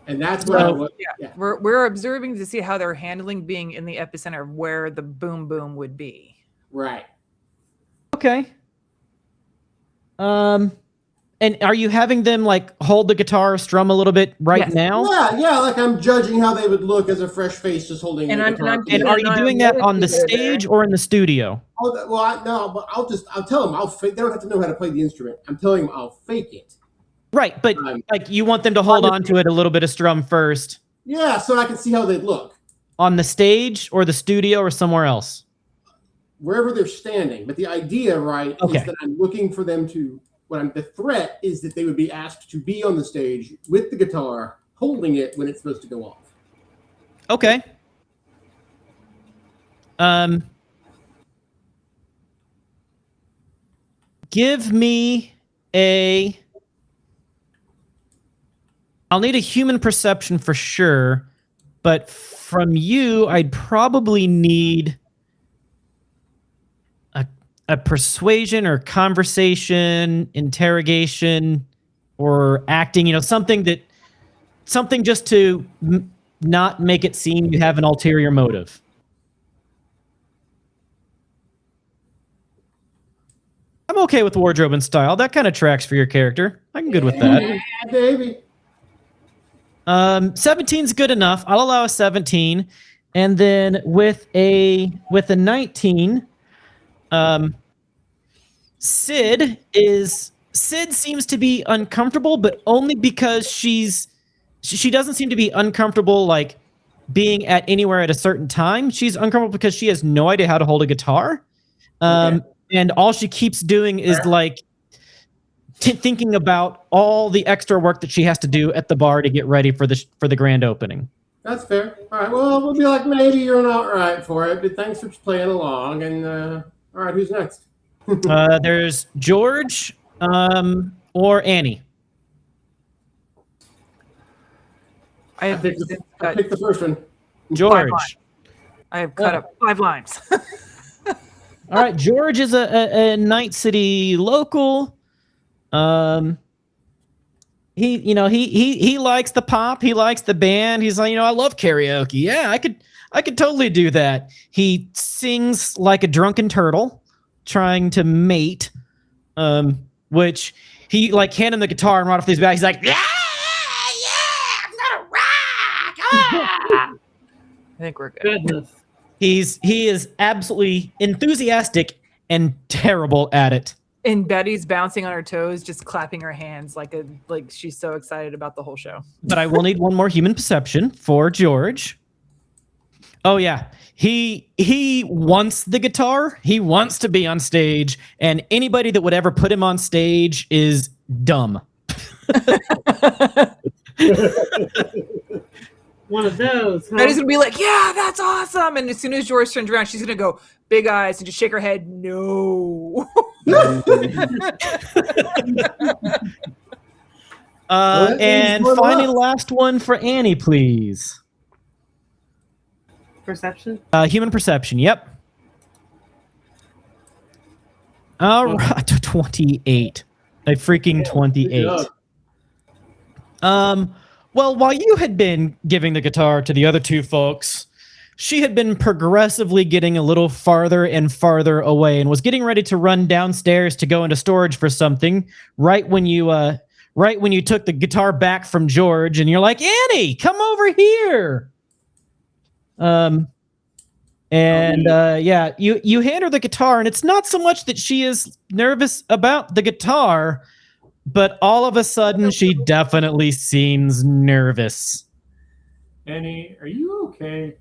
And that's what I was. Yeah. We're observing to see how they're handling being in the epicenter of where the boom boom would be. Right. Okay. And are you having them like hold the guitar, strum a little bit right Yes. now? Yeah, like I'm judging how they would look as a fresh face just holding And the I'm- guitar. and I'm And are you doing that on the stage or in the studio? Oh, well, no, but I'll tell them. They don't have to know how to play the instrument. I'm telling them I'll fake it. Right, but like you want them to hold on to it a little bit of strum first. Yeah, so I can see how they'd look. On the stage or the studio or somewhere else? Wherever they're standing. But the idea, right, Okay. is that I'm looking for them to. The threat is that they would be asked to be on the stage with the guitar, holding it when it's supposed to go off. Okay. Give me a. I'll need a human perception for sure, but from you, I'd probably need a persuasion or conversation, interrogation, or acting. Something just to not make it seem you have an ulterior motive. I'm okay with wardrobe and style. That kind of tracks for your character. I'm good with that. Yeah, baby. 17's good enough. I'll allow a 17. And then with a 19, Sid seems to be uncomfortable, but only because she doesn't seem to be uncomfortable like being at anywhere at a certain time. She's uncomfortable because she has no idea how to hold a guitar. Okay. And all she keeps doing is like thinking about all the extra work that she has to do at the bar to get ready for the grand opening. That's fair. All right. Well, we'll be like, maybe you're not right for it, but thanks for playing along. And all right, who's next? There's George or Annie. I picked the first one. George. I have cut up 5 lines. All right, George is a Night City local. He likes the pop. He likes the band. He's like, I love karaoke. Yeah, I could totally do that. He sings like a drunken turtle, trying to mate. Which he like hand him the guitar and right off his back. He's like, yeah, I'm gonna rock. Ah! I think we're good. Goodness. He is absolutely enthusiastic and terrible at it. And Betty's bouncing on her toes, just clapping her hands like she's so excited about the whole show. But I will need one more human perception for George. Oh yeah, he wants the guitar. He wants to be on stage, and anybody that would ever put him on stage is dumb. One of those. Huh? Betty's gonna be like, "Yeah, that's awesome!" And as soon as George turns around, she's gonna go big eyes and just shake her head. No. And finally, last one for Annie, please. Perception. Human perception. Yep. All right, 28. A freaking 28. Well, while you had been giving the guitar to the other two folks, she had been progressively getting a little farther and farther away and was getting ready to run downstairs to go into storage for something right when you took the guitar back from George and you're like, Annie, come over here. You hand her the guitar, and it's not so much that she is nervous about the guitar, but all of a sudden she definitely seems nervous. Annie, are you okay?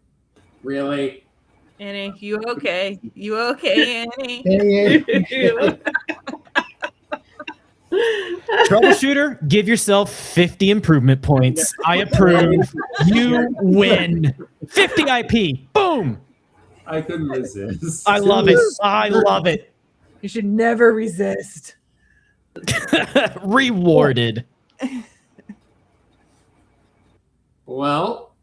Really? Annie, you okay? You okay, Annie? Troubleshooter, give yourself 50 improvement points. I approve. You win. 50 IP. Boom. I couldn't resist. I love it. I love it. You should never resist. Rewarded. Well,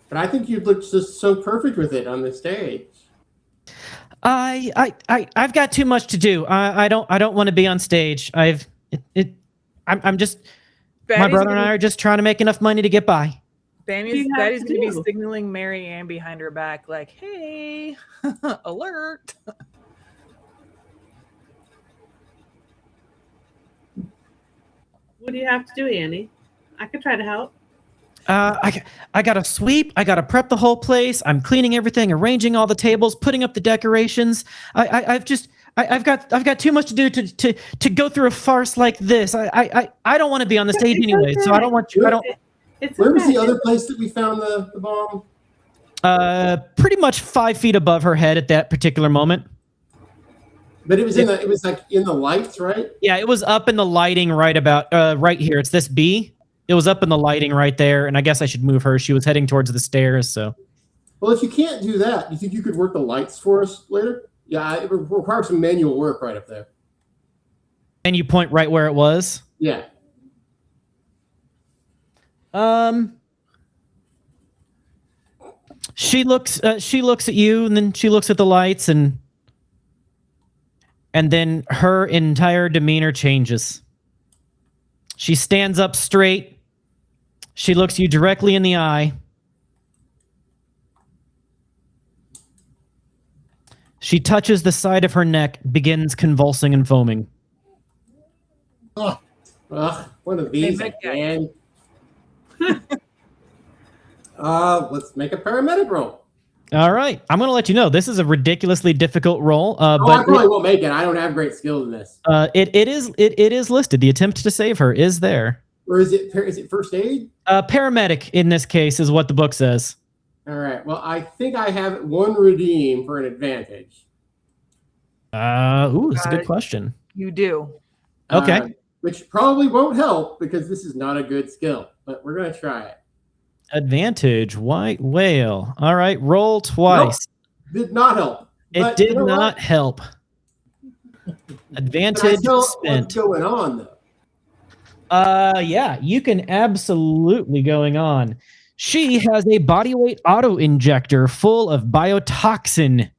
but I think you'd look just so perfect with it on the stage. I've got too much to do. I don't want to be on stage. I'm just my brother and I are just trying to make enough money to get by. Batty's going to be signaling Mary Ann behind her back, like, "Hey, alert!" What do you have to do, Annie? I could try to help. I got to sweep. I got to prep the whole place. I'm cleaning everything, arranging all the tables, putting up the decorations. I've got too much to do to go through a farce like this. I don't want to be on the stage anyway, so I don't want you. I don't. Where was the other place that we found the bomb? Pretty much 5 feet above her head at that particular moment. But it was like in the lights, right? Yeah, it was up in the lighting right here. It's this B. It was up in the lighting right there, and I guess I should move her. She was heading towards the stairs, so. Well, if you can't do that, do you think you could work the lights for us later? Yeah, it would require some manual work right up there. And you point right where it was? Yeah. She looks at you, and then she looks at the lights, and then her entire demeanor changes. She stands up straight. She looks you directly in the eye. She touches the side of her neck, begins convulsing and foaming. Oh, one of these again. Let's make a paramedic roll. All right. I'm going to let you know, this is a ridiculously difficult roll. But I probably won't make it. I don't have great skills in this. It is listed. The attempt to save her is there. Or is it first aid? Paramedic in this case is what the book says. All right. Well, I think I have one redeem for an advantage. That's a good question. You do. Okay. Which probably won't help because this is not a good skill, but we're going to try it. Advantage, white whale. All right, roll twice. Nope, did not help. It did not help. Advantage spent. What's going on, though? Yeah, you can absolutely going on. She has a bodyweight auto injector full of biotoxin.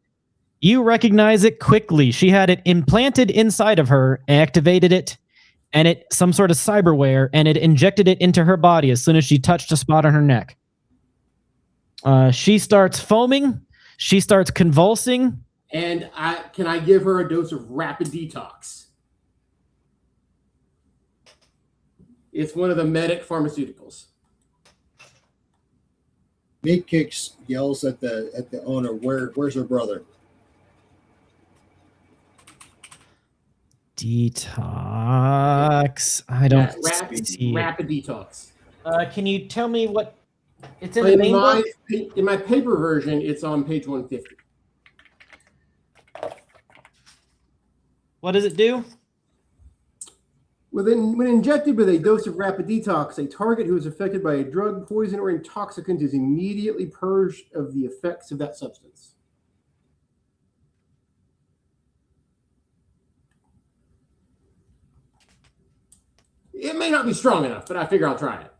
You recognize it quickly. She had it implanted inside of her, activated it, and it some sort of cyberware, and it injected it into her body as soon as she touched a spot on her neck. She starts foaming. She starts convulsing. And can I give her a dose of rapid detox? It's one of the medic pharmaceuticals. Meat Kicks yells at the owner, where's her brother? Detox. I don't see rapid detox. Can you tell me what it's in the main book? In my paper version, it's on page 150. What does it do? When injected with a dose of rapid detox, a target who is affected by a drug, poison, or intoxicant is immediately purged of the effects of that substance. It may not be strong enough, but I figure I'll try it.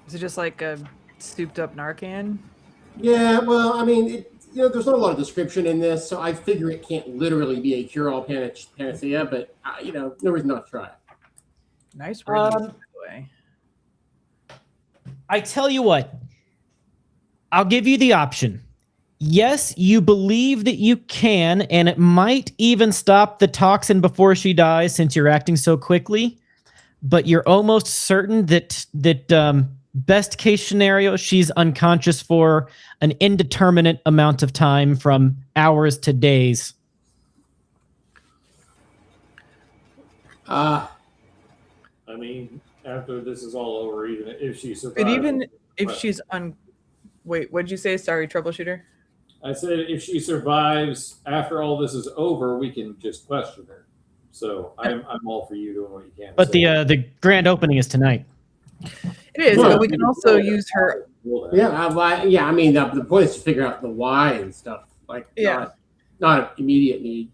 Is it just like a souped up Narcan? Yeah, well, I mean, there's not a lot of description in this, so I figure it can't literally be a cure-all panacea, but, no reason not to try it. Nice reading, by the way. I tell you what, I'll give you the option. Yes, you believe that you can, and it might even stop the toxin before she dies since you're acting so quickly, but you're almost certain that best case scenario, she's unconscious for an indeterminate amount of time from hours to days. I mean, after this is all over, even if she survives. But even if she's wait, what did you say? Sorry, troubleshooter. I said if she survives after all this is over, we can just question her. So I'm all for you doing what you can. But the grand opening is tonight. It is, but we can also use her. Yeah, I mean, the point is to figure out the why and stuff. Like, not an immediate need.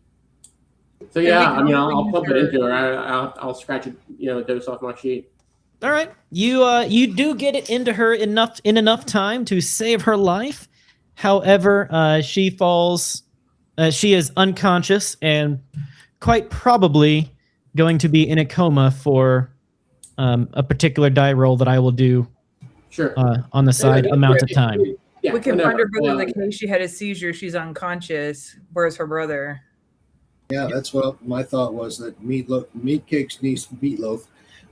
So yeah, I mean, I'll pump it into her. I'll scratch it, a dose off my sheet. All right, you do get it into her in enough time to save her life. However, she falls. She is unconscious and quite probably going to be in a coma for a particular die roll that I will do Sure. on the side amount of time. Yeah, we can whenever. find her brother the case she had a seizure. She's unconscious. Where's her brother? Yeah, that's what my thought was, that Meatloaf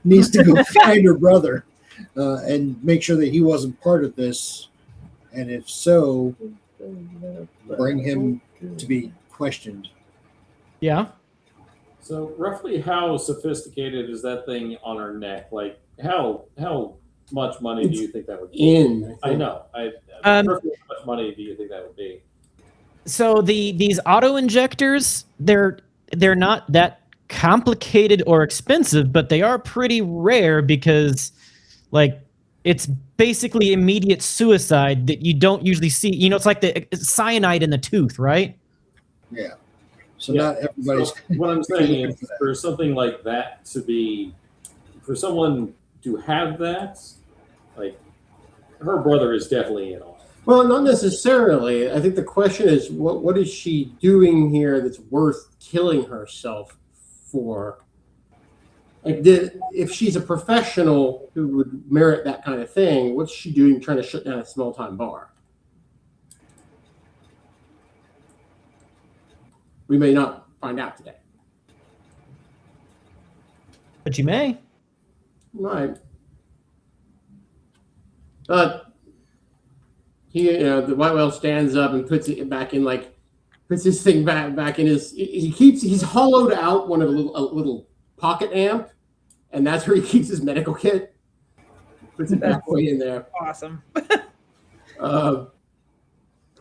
needs to go find her brother and make sure that he wasn't part of this. And if so, bring him to be questioned. Yeah. So roughly how sophisticated is that thing on her neck? Like how much money do you think that would be? I know. Roughly how much money do you think that would be? So these auto injectors, they're not that complicated or expensive, but they are pretty rare because, like, it's basically immediate suicide that you don't usually see. You know, it's like the cyanide in the tooth, right? Yeah. So not everybody's. So what I'm saying is, for something like that to be, for someone to have that, like, her brother is definitely in on it. Well, not necessarily. I think the question is, what is she doing here that's worth killing herself for? Like, if she's a professional who would merit that kind of thing, what's she doing trying to shut down a small-time bar? We may not find out today. But you may. Right. The white whale stands up and puts it back in, puts his thing back in his. He's hollowed out one of a little pocket amp, and that's where he keeps his medical kit. Puts it back way in there. Awesome.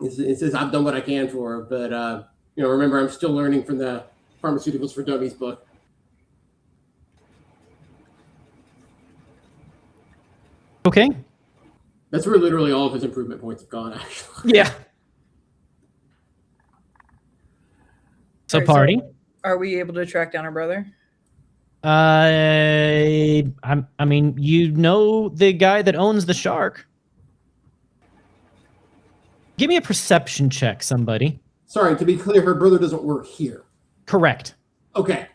It says, "I've done what I can for her, but remember, I'm still learning from the Pharmaceuticals for Dummies book." Okay. That's where literally all of his improvement points have gone, actually. Yeah. So Alright, party. Are we able to track down her brother? I mean, you know the guy that owns the shark. Give me a perception check, somebody. Sorry, to be clear, her brother doesn't work here. Correct. Okay.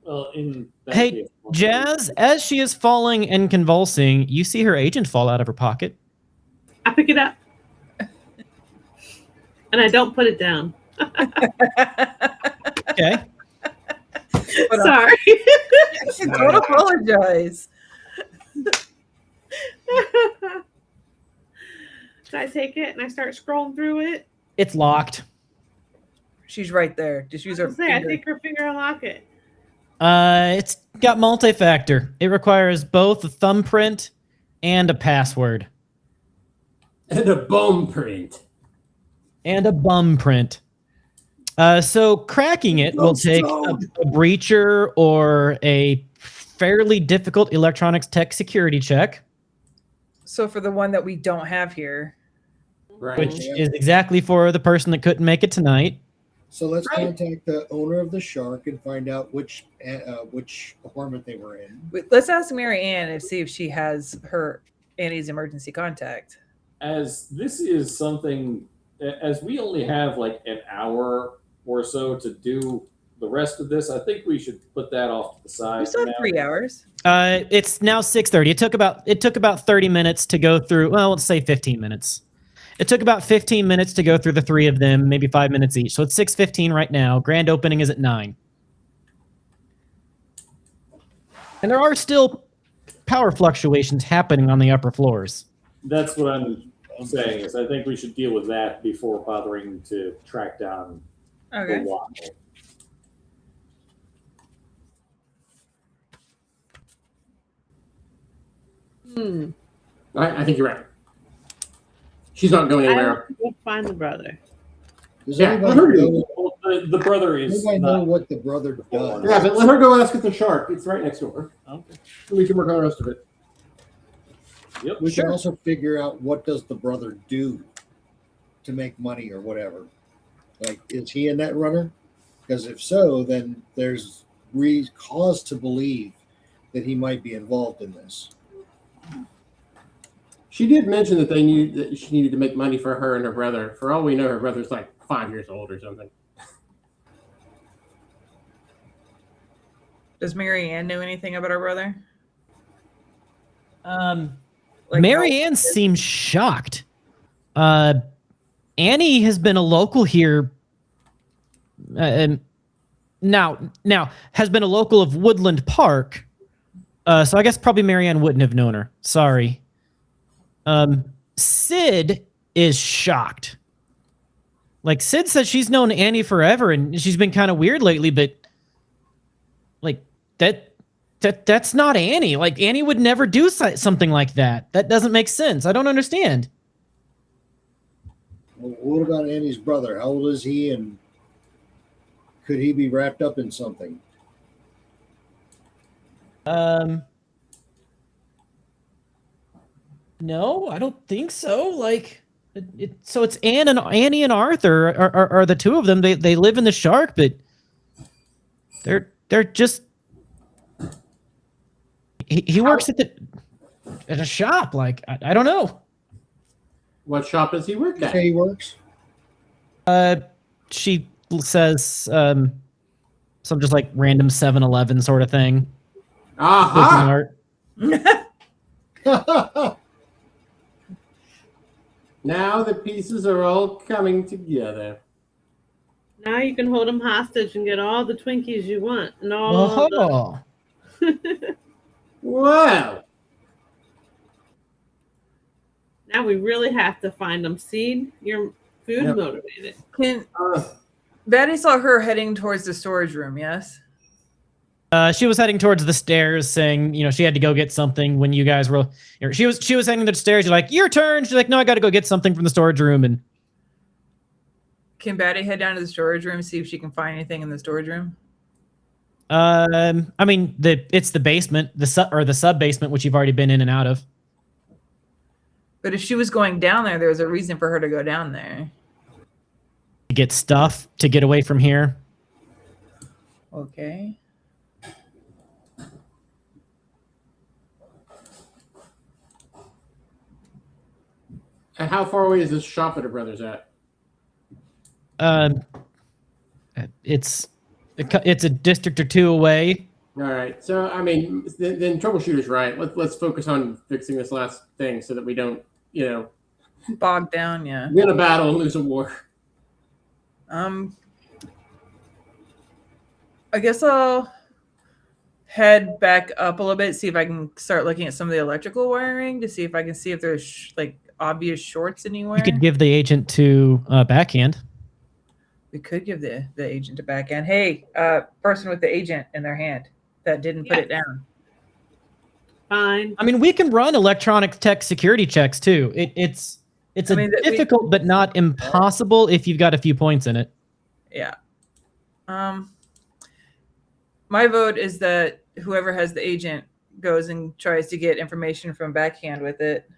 Well, in that Hey, case, Jazz, as she is falling and convulsing, you see her agent fall out of her pocket. I pick it up. And I don't put it down. Okay. Sorry. Don't apologize. So I take it and I start scrolling through it. It's locked. She's right there. Just use her I finger. take her finger and lock it. It's got multi-factor. It requires both a thumbprint and a password. And a bum print. And a bum print. So cracking it will take a breacher or a fairly difficult electronics tech security check, So for the one that we don't have here, Right. which is exactly for the person that couldn't make it tonight. So let's contact the owner of the shark and find out which apartment they were in. let's ask Mary Ann and see if she has her Annie's emergency contact. as this is something, as we only have like an hour or so to do the rest of this, I think we should put that off to the side. We still have 3 hours. It's now 6:30. It took about 30 minutes to go through. Well, let's say 15 minutes. It took about 15 minutes to go through the three of them, maybe 5 minutes each. So it's 6:15 right now. Grand opening is at 9. And there are still power fluctuations happening on the upper floors. That's what I'm saying, is I think we should deal with that before bothering to track down Okay. the why. I think you're right. She's not going I anywhere. want to go find the brother. Does Yeah, anybody let her do know, Well, the brother is anybody know not. what the brother does? Yeah, but let her go ask at the shark. It's right next door. Okay. We can work on the rest of it. Yep. We can also figure out what does the brother do to make money or whatever. Like, is he a net runner? Because if so, then there's cause to believe that he might be involved in this. She did mention that they knew that she needed to make money for her and her brother. For all we know, her brother's like 5 years old or something. Does Mary Ann know anything about her brother? Mary Ann seems shocked. Annie has been a local here, and now has been a local of Woodland Park. So I guess probably Mary Ann wouldn't have known her. Sorry. Sid is shocked. Like, Sid says she's known Annie forever, and she's been kind of weird lately, but like that's not Annie. Like, Annie would never do something like that. That doesn't make sense. I don't understand. Well, what about Annie's brother? How old is he, and could he be wrapped up in something? No, I don't think so. Like, so it's Annie and Arthur are the two of them. They live in the Shark, but they're just. He works at a shop. Like, I don't know. What shop does he work at? Okay, he works. She says some just like random 7-Eleven sort of thing. Aha! Now the pieces are all coming together. Now you can hold them hostage and get all the Twinkies you want. And all Wow. Now we really have to find them. Seed, you're food motivated. Betty saw her heading towards the storage room, yes? She was heading towards the stairs, saying, she had to go get something when you guys were. She was heading to the stairs. You're like, your turn. She's like, no, I got to go get something from the storage room. And can Betty head down to the storage room and see if she can find anything in the storage room? I mean, it's the basement, the sub basement, which you've already been in and out of. But if she was going down there was a reason for her to go down there. To get stuff to get away from here. Okay. And how far away is this shop that her brother's at? It's a district or two away. All right. So, I mean, then troubleshooter's right. Let's focus on fixing this last thing so that we don't, bog down, yeah. win a battle and lose a war. I guess I'll head back up a little bit, see if I can start looking at some of the electrical wiring to see if I can see if there's obvious shorts anywhere. You could give the agent to backhand. We could give the agent a backhand. Hey, person with the agent in their hand that didn't put it down. Fine. I mean, we can run electronic tech security checks too. It's difficult but not impossible if you've got a few points in it. Yeah. My vote is that whoever has the agent goes and tries to get information from backhand with it.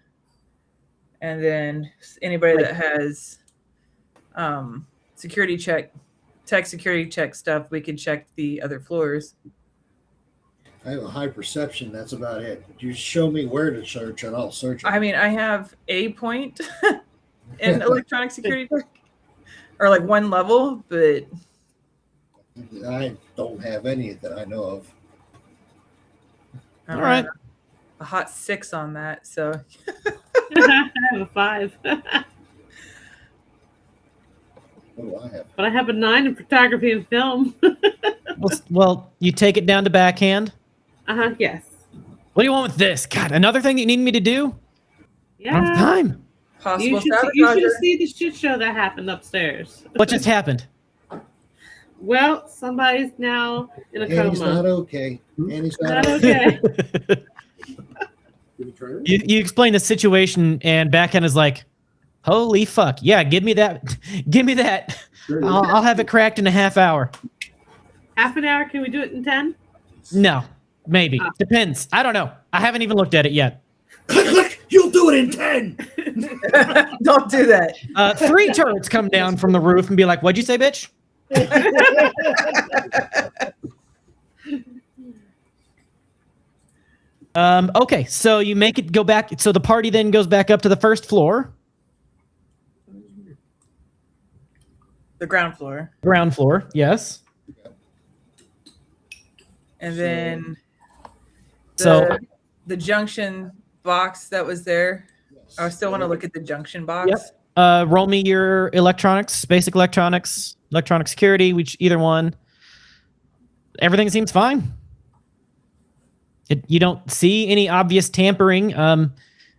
And then anybody that has tech security check stuff, we can check the other floors. I have a high perception. That's about it. You show me where to search, and I'll search it. I mean, I have a point in electronic security check, or one level, but I don't have any that I know of. All right. A hot 6 on that, so. I have a 5. What do I have? But I have a 9 in photography and film. Well, you take it down to backhand. Yes. What do you want with this? God, another thing that you need me to do? Yeah. I don't have time. Possible You should see the shit show that happened upstairs. What just happened? Well, somebody's now in a Annie's coma. not okay. Annie's Not not okay. okay. You explain the situation, and backhand is like, holy fuck. Yeah, give me that. Give me that. I'll have it cracked in a half hour. Half an hour? Can we do it in 10? No, maybe. Depends. I don't know. I haven't even looked at it yet. Click. You'll do it in 10. Don't do that. 3 turrets come down from the roof and be like, what'd you say, bitch? Okay, so you make it go back. So the party then goes back up to the first floor. The ground floor. Ground floor, yes. And then So the junction box that was there. I still want to look at the junction box. Yep. Roll me your electronics, basic electronics, electronic security, which either one. Everything seems fine. You don't see any obvious tampering.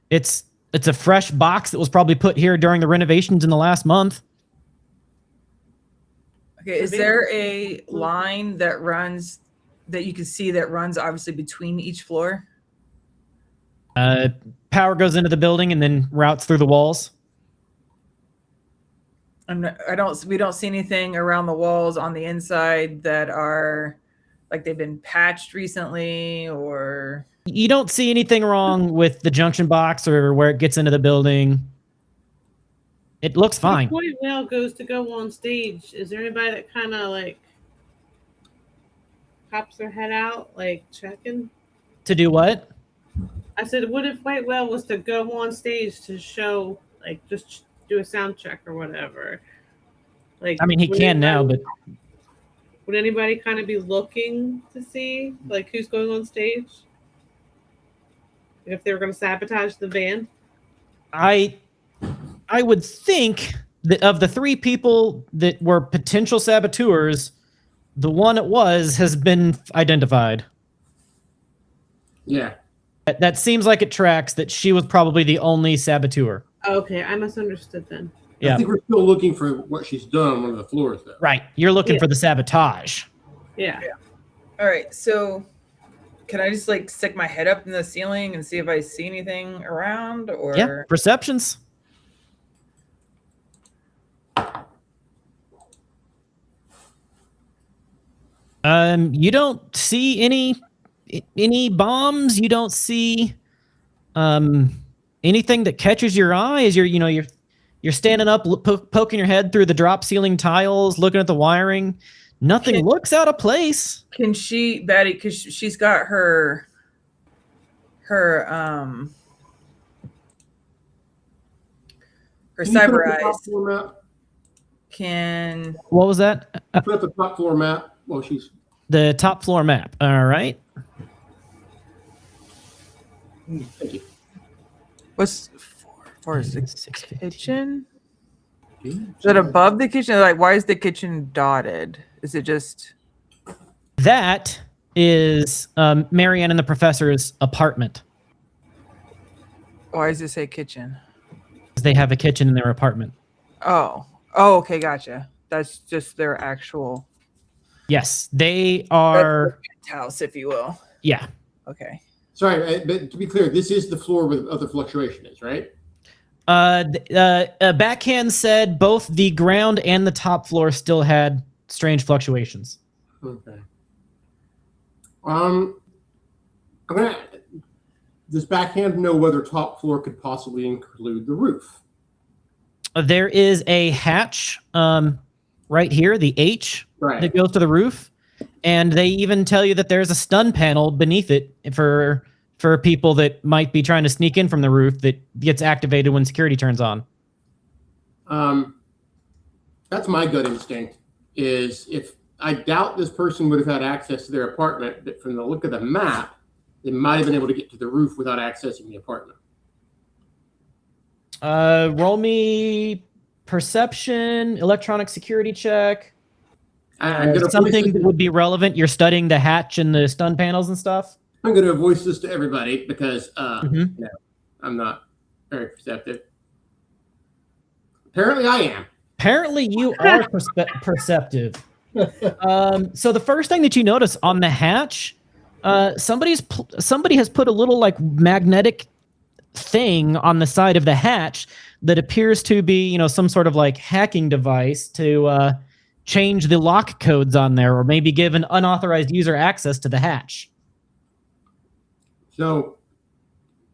It's a fresh box that was probably put here during the renovations in the last month. Okay, is there a line that runs that you can see that runs obviously between each floor? Power goes into the building and then routes through the walls. We don't see anything around the walls on the inside that are like they've been patched recently, or you don't see anything wrong with the junction box or where it gets into the building. It looks fine. Before Will goes to go on stage, is there anybody that kind of like pops their head out, like checking? To do what? I said, what if White Whale was to go on stage to show, like, just do a sound check or whatever? Like, I mean, he can now, but would anybody kind of be looking to see, like, who's going on stage? If they were going to sabotage the band? I would think that of the 3 people that were potential saboteurs, the one it was has been identified. Yeah. That seems like it tracks that she was probably the only saboteur. Okay, I misunderstood then. I think we're still looking for what she's done on one of the floors, though. Right. You're looking for the sabotage. Yeah. All right, so can I just like stick my head up in the ceiling and see if I see anything around, or Yeah, perceptions. You don't see any bombs. You don't see anything that catches your eye as you're standing up, poking your head through the drop ceiling tiles, looking at the wiring. Nothing looks out of place. Can she, Betty, because she's got her cyber eyes. Can What was that? Put up the top floor map. Well, she's the top floor map. All right. Thank you. What's 4 is the kitchen? Is it above the kitchen? Like, why is the kitchen dotted? Is it just that is Marianne and the professor's apartment? Why does it say kitchen? They have a kitchen in their apartment. Oh, okay, gotcha. That's just their actual. Yes, they are house, if you will. Yeah. Okay. Sorry, but to be clear, this is the floor where the other fluctuation is, right? Backhand said both the ground and the top floor still had strange fluctuations. Okay. Does Backhand know whether top floor could possibly include the roof? There is a hatch right here, the H, that goes to the roof. And they even tell you that there's a stun panel beneath it for people that might be trying to sneak in from the roof that gets activated when security turns on. That's my gut instinct, is if I doubt this person would have had access to their apartment, but from the look of the map, they might have been able to get to the roof without accessing the apartment. Roll me perception, electronic security check. Something that would be relevant. You're studying the hatch and the stun panels and stuff. I'm going to voice this to everybody because I'm not very perceptive. Apparently I am. Apparently you are perceptive. So the first thing that you notice on the hatch, somebody has put a little like magnetic thing on the side of the hatch that appears to be, some sort of like hacking device to change the lock codes on there, or maybe give an unauthorized user access to the hatch. So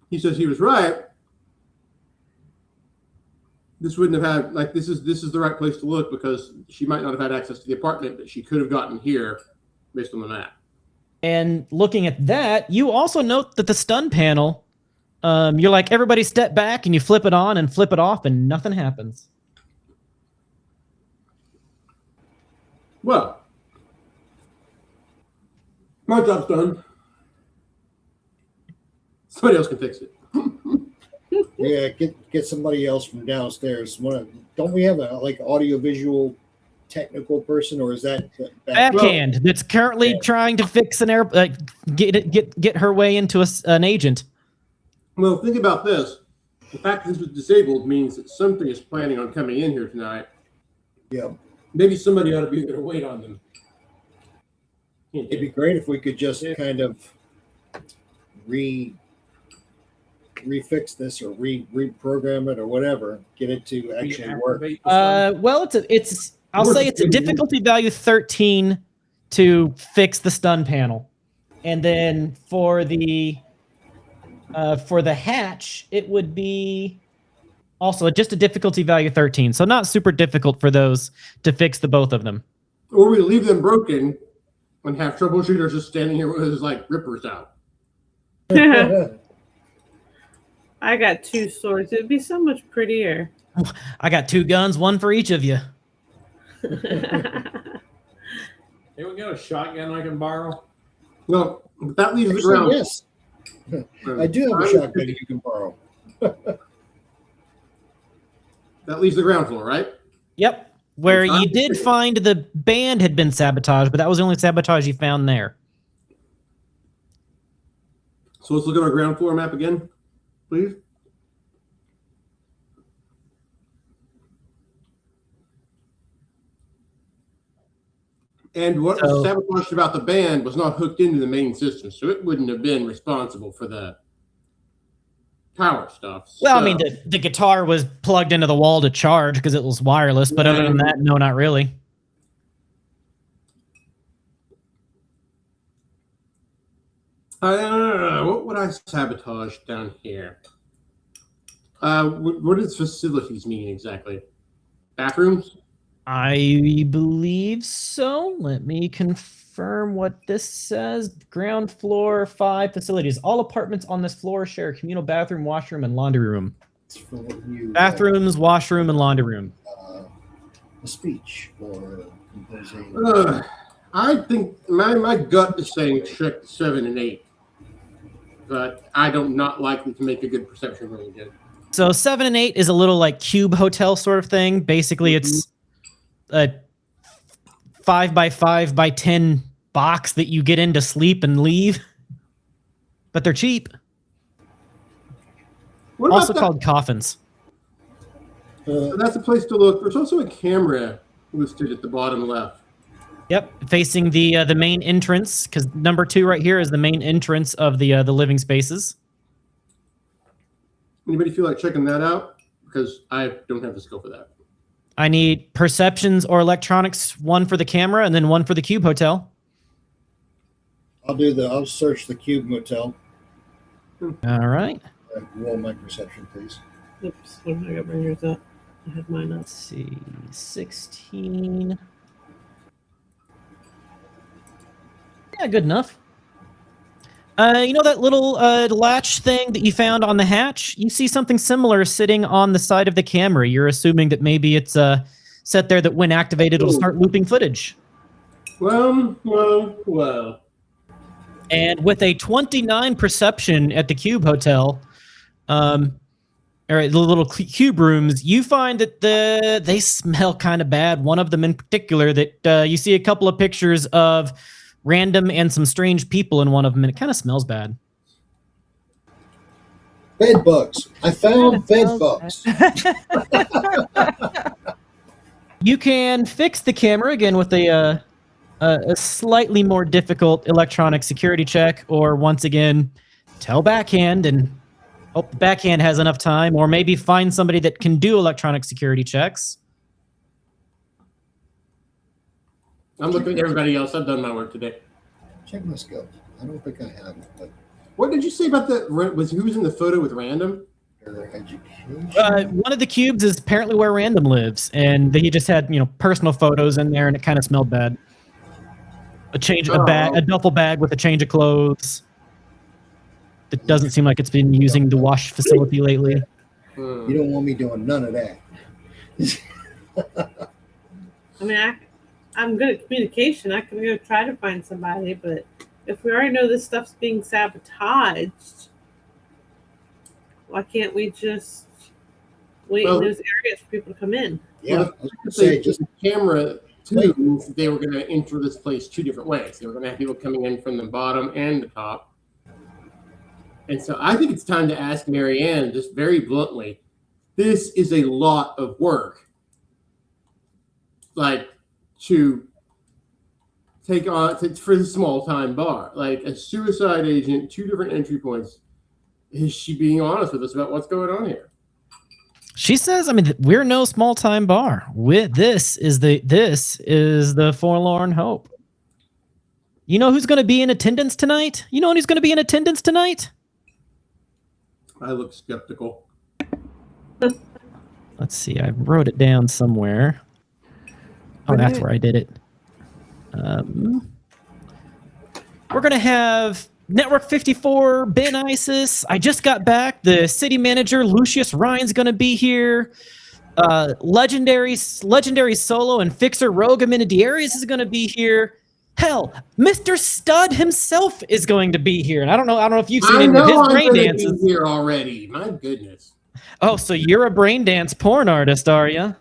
he says he was right. This wouldn't have had, like, this is the right place to look because she might not have had access to the apartment, but she could have gotten here based on the map. And looking at that, you also note that the stun panel, you're like, everybody step back, and you flip it on and flip it off, and nothing happens. Well, my job's done. Somebody else can fix it. Yeah, get somebody else from downstairs. Don't we have a audiovisual technical person, or is that Backhand that's currently trying to fix an get her way into an agent? Well, think about this. The fact that this was disabled means that something is planning on coming in here tonight. Yeah. Maybe somebody ought to be there to wait on them. It'd be great if we could just kind of refix this or reprogram it or whatever, get it to actually work. Well, I'll say it's a difficulty value 13 to fix the stun panel, and then for the hatch, it would be also just a difficulty value 13. So not super difficult for those to fix the both of them. Or we leave them broken and have troubleshooters just standing here with his rippers out. I got 2 swords. It'd be so much prettier. I got 2 guns, one for each of you. Hey, we got a shotgun I can borrow? Well, that leaves the ground. Yes. I do have a shotgun you can borrow. That leaves the ground floor, right? Yep. Where you did find the band had been sabotaged, but that was the only sabotage you found there. So let's look at our ground floor map again, please. And what was sabotaged about the band was not hooked into the main system, so it wouldn't have been responsible for the power stuff. Well, I mean, the guitar was plugged into the wall to charge because it was wireless, but other than that, no, not really. What would I sabotage down here? What does facilities mean exactly? Bathrooms? I believe so. Let me confirm what this says. Ground floor 5 facilities. All apartments on this floor share a communal bathroom, washroom, and laundry room. Bathrooms, washroom, and laundry room. A speech or composing. I think my gut is saying check 7 and 8, but I'm not likely to make a good perception roll again. So 7 and 8 is a little like cube hotel sort of thing. Basically, it's a 5x5x10 box that you get in to sleep and leave, but they're cheap. Also called coffins. So that's a place to look. There's also a camera listed at the bottom left. Yep, facing the main entrance, because number 2 right here is the main entrance of the living spaces. Anybody feel like checking that out? Because I don't have the skill for that. I need perceptions or electronics, 1 for the camera and then 1 for the cube hotel. I'll search the cube motel. All right. Roll my perception, please. Oops, I gotta bring yours up. I had mine up. Let's see, 16. Yeah, good enough. You know that little latch thing that you found on the hatch? You see something similar sitting on the side of the camera. You're assuming that maybe it's set there that when activated, it'll start looping footage. Well. And with a 29 perception at the Cube Hotel, or the little cube rooms, you find that they smell kind of bad. One of them in particular that you see a couple of pictures of random and some strange people in one of them, and it kind of smells bad. Bed bugs. I found bed bugs. You can fix the camera again with a slightly more difficult electronic security check, or once again, tell backhand and hope the backhand has enough time, or maybe find somebody that can do electronic security checks. I'm looking at everybody else. I've done my work today. Check my skills. I don't think I have it, but What did you say about who was in the photo with Random? their education. One of the cubes is apparently where Random lives, and he just had personal photos in there, and it kind of smelled bad. a duffel bag with a change of clothes. It doesn't seem like it's been using the wash facility lately. You don't want me doing none of that. I mean, I'm good at communication. I can go try to find somebody, but if we already know this stuff's being sabotaged, why can't we just wait in those areas for people to come in? Yeah, just the camera too. They were going to enter this place two different ways. They were going to have people coming in from the bottom and the top. And so I think it's time to ask Marianne, just very bluntly, this is a lot of work. Like, to take on for the small time bar, like a suicide agent, two different entry points. Is she being honest with us about what's going on here? She says, I mean, we're no small time bar. This is the forlorn hope. You know who's going to be in attendance tonight? I look skeptical. Let's see. I wrote it down somewhere. Oh, that's where I did it. We're going to have Network 54, Ben Isis. I just got back. The city manager, Lucius Ryan's going to be here. Legendary solo and fixer Roga Minidarius is going to be here. Hell, Mr. Stud himself is going to be here. And I don't know if you've seen any of his brain dances here already. My goodness. Oh, so you're a brain dance porn artist, are you?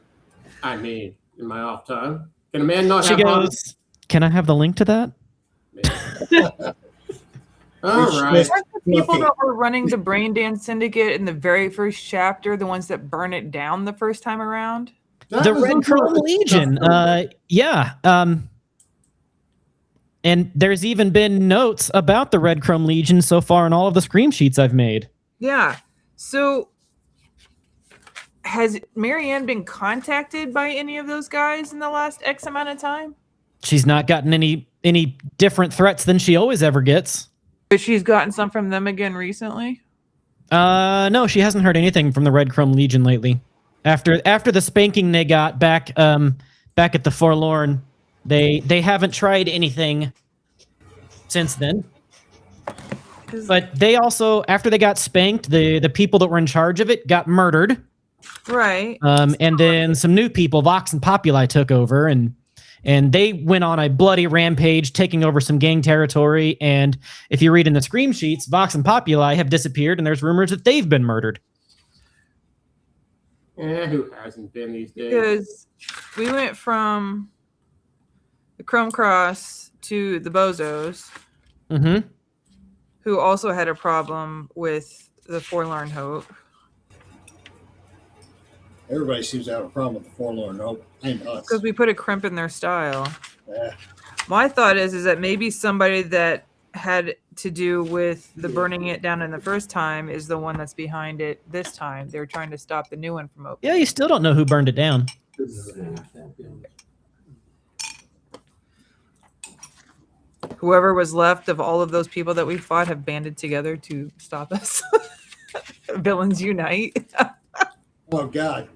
I mean, in my off time. Can a man not She have goes, can I have the link to that? All right. Weren't the people that were running the Brain Dance Syndicate in the very first chapter the ones that burn it down the first time around? The Red Chrome Legion. Yeah. And there's even been notes about the Red Chrome Legion so far in all of the scream sheets I've made. Yeah. So has Marianne been contacted by any of those guys in the last X amount of time? She's not gotten any different threats than she always ever gets. But she's gotten some from them again recently? No, she hasn't heard anything from the Red Chrome Legion lately. After the spanking they got back at the Forlorn, they haven't tried anything since then. But they also, after they got spanked, the people that were in charge of it got murdered. Right. And then some new people, Vox and Populi, took over, and they went on a bloody rampage, taking over some gang territory. And if you read in the scream sheets, Vox and Populi have disappeared, and there's rumors that they've been murdered. Who hasn't been these days? Because we went from the Chrome Cross to the Bozos, who also had a problem with the Forlorn Hope. Everybody seems to have a problem with the Forlorn Hope and us. Because we put a crimp in their style. Yeah. My thought is that maybe somebody that had to do with the burning it down in the first time is the one that's behind it this time. They're trying to stop the new one from opening. Yeah, you still don't know who burned it down. Whoever was left of all of those people that we fought have banded together to stop us. Villains unite. Oh, God.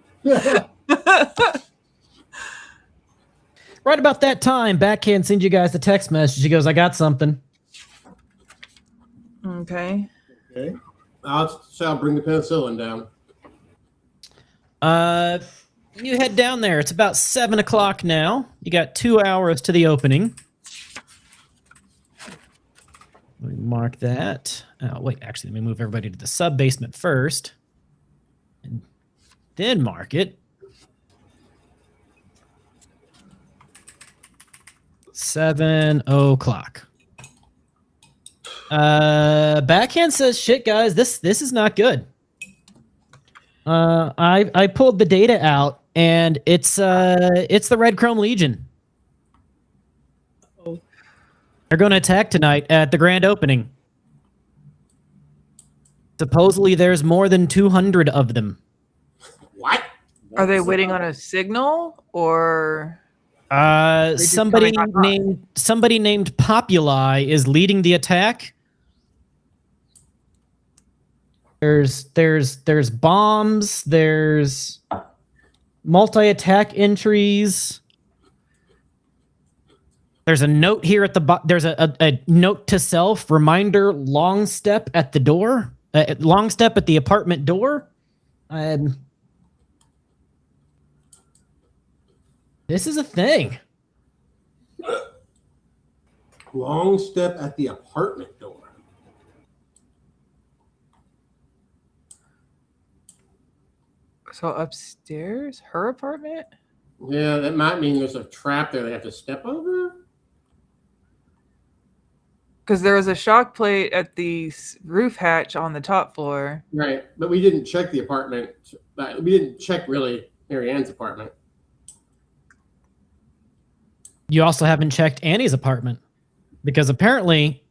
Right about that time, Backhand sends you guys a text message. She goes, I got something. Okay. Okay. I'll bring the penicillin down. You head down there. It's about 7 o'clock now. You got 2 hours to the opening. Let me mark that. Oh, wait, actually, let me move everybody to the sub-basement first. And then mark it. 7 o'clock. Backhand says, shit, guys, this is not good. I pulled the data out, and it's the Red Chrome Legion. Oh. They're going to attack tonight at the grand opening. Supposedly, there's more than 200 of them. What? Are they waiting on a signal or? Somebody named Populi is leading the attack. There's bombs, there's multi-attack entries. There's a note here at the there's a note to self, reminder, long step at the door, long step at the apartment door. This is a thing. Long step at the apartment door. So upstairs, her apartment? Yeah, that might mean there's a trap there they have to step over. Because there was a shock plate at the roof hatch on the top floor. Right, but we didn't check the apartment. We didn't check really Marianne's apartment. You also haven't checked Annie's apartment because apparently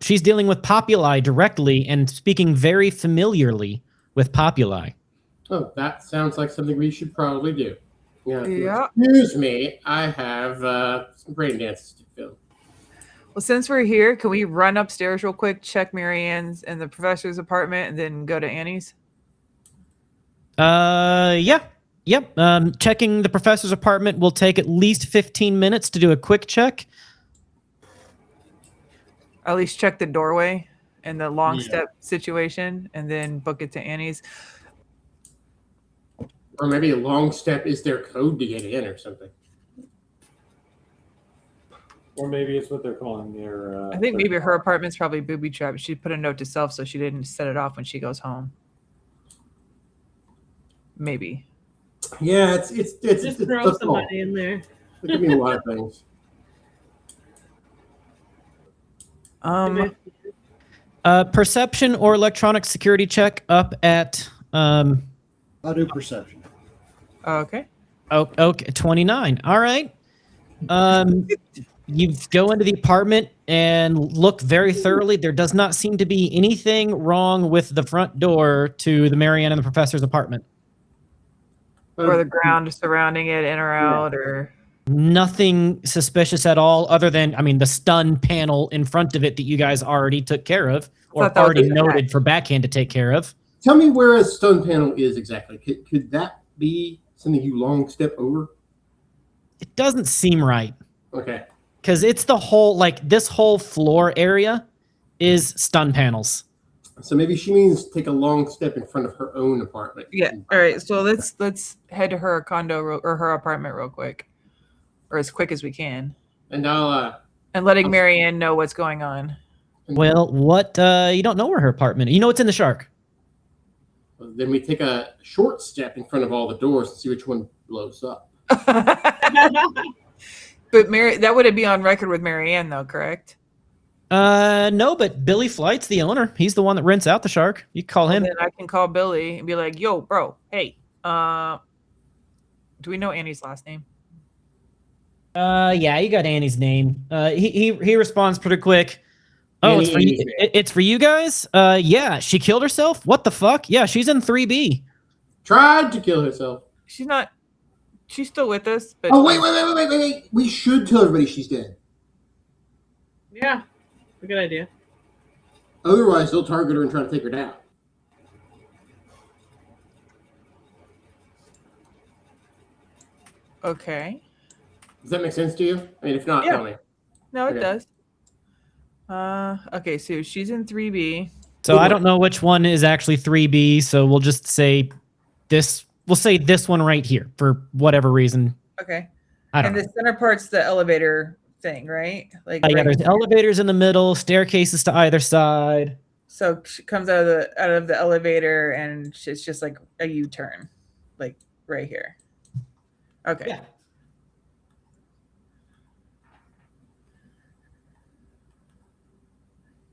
she's dealing with Populi directly and speaking very familiarly with Populi. Oh, that sounds like something we should probably do. Yeah. Excuse me, I have some brain dances to film. Well, since we're here, can we run upstairs real quick, check Marianne's and the professor's apartment, and then go to Annie's? Yeah. Yep. Checking the professor's apartment will take at least 15 minutes to do a quick check. At least check the doorway and the long step situation, and then book it to Annie's. Or maybe a long step is their code to get in or something. Or maybe it's what they're calling their... I think maybe her apartment's probably booby-trapped. She put a note to self so she didn't set it off when she goes home. Maybe. Yeah, it's Just throw somebody in there. It could be a lot of things. Perception or electronic security check up at I'll do perception. Okay. okay, 29. All right. You go into the apartment and look very thoroughly. There does not seem to be anything wrong with the front door to the Marianne and the professor's apartment. Or the ground surrounding it, in or out, or nothing suspicious at all, other than, I mean, the stun panel in front of it that you guys already took care of, or already noted for backhand to take care of. Tell me where a stun panel is exactly. Could that be something you long step over? It doesn't seem right. Okay. Because it's the whole, like, this whole floor area is stun panels. So maybe she means take a long step in front of her own apartment. yeah. All right. So let's head to her condo or her apartment real quick, or as quick as we can, And I'll and letting Marianne know what's going on. Well, what, you don't know where her apartment is. You know it's in the Shark. then we take a short step in front of all the doors and see which one blows up. But that wouldn't be on record with Marianne, though, correct? No, but Billy Flight's the owner. He's the one that rents out the Shark. You call him. Then I can call Billy and be like, "Yo, bro, hey, do we know Annie's last name?" Yeah, you got Annie's name. He responds pretty quick. Oh, it's for you. It's for you guys. Yeah, she killed herself. What the fuck? Yeah, she's in 3B. Tried to kill herself. She's not. She's still with us. But Oh wait! We should tell everybody she's dead. Yeah, a good idea. Otherwise, they'll target her and try to take her down. Okay. Does that make sense to you? I mean, if not, tell me. No, it Okay. does. Okay, so she's in 3B. So I don't know which one is actually 3B. So we'll just say this. We'll say this one right here for whatever reason. Okay. I don't And know. the center part's the elevator thing, right? Like Yeah, right there's here. elevators in the middle, staircases to either side. So she comes out of the elevator, and it's just like a U-turn, like right here. Okay. Yeah.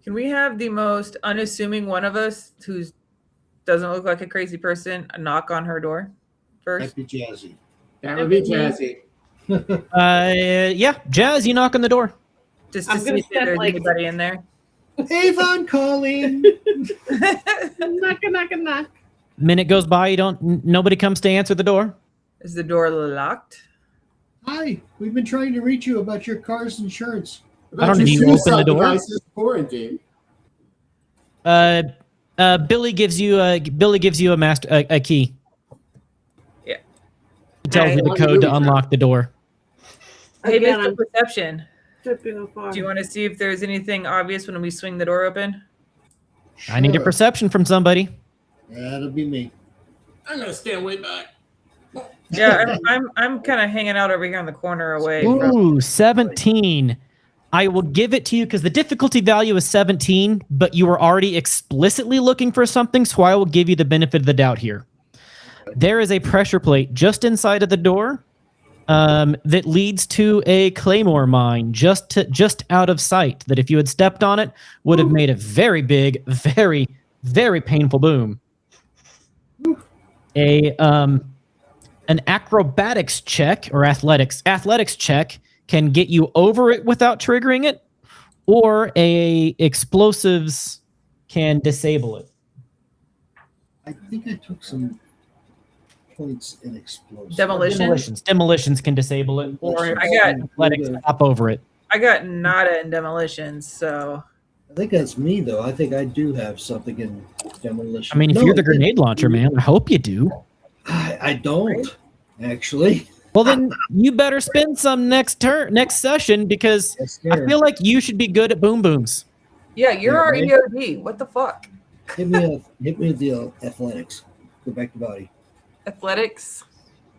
Can we have the most unassuming one of us who doesn't look like a crazy person knock on her door first? That'd be Jazzy. That would be Jazzy. Yeah, Jazz, you knock on the door. Just to I'm see gonna if there's step, like- anybody in there. Avon calling. knock. Minute goes by, nobody comes to answer the door. Is the door locked? Hi, we've been trying to reach you about your car's insurance. I don't know, do you open the door? Quarantine. Billy gives you a key. Yeah. He tells you the code to unlock the door. Hey, Again, Mr. Perception. Tripping apart. Do you want to see if there's anything obvious when we swing the door open? I need a Sure. perception from somebody. That'll be me. I'm gonna stand way back. Yeah, I'm kind of hanging out over here in the corner away from. Ooh, 17. I will give it to you because the difficulty value is 17, but you were already explicitly looking for something, so I will give you the benefit of the doubt here. There is a pressure plate just inside of the door that leads to a claymore mine just out of sight that if you had stepped on it would have made a very big, very, very painful boom. An acrobatics check or athletics check can get you over it without triggering it, or a explosives can disable it. I think I took some points in explosives. Demolitions can disable it, or I got athletics hop over it. I got nada in demolitions, so I think that's me, though. I think I do have something in demolition. I mean, if No, you're the I didn't. grenade launcher, man, I hope you do. I don't, actually. Well, then you better spend some next session because Yes, I sir. feel like you should be good at boom booms. yeah, you're Yeah, our right. EOD. What the fuck? Hit me with the athletics. Go back to body. Athletics,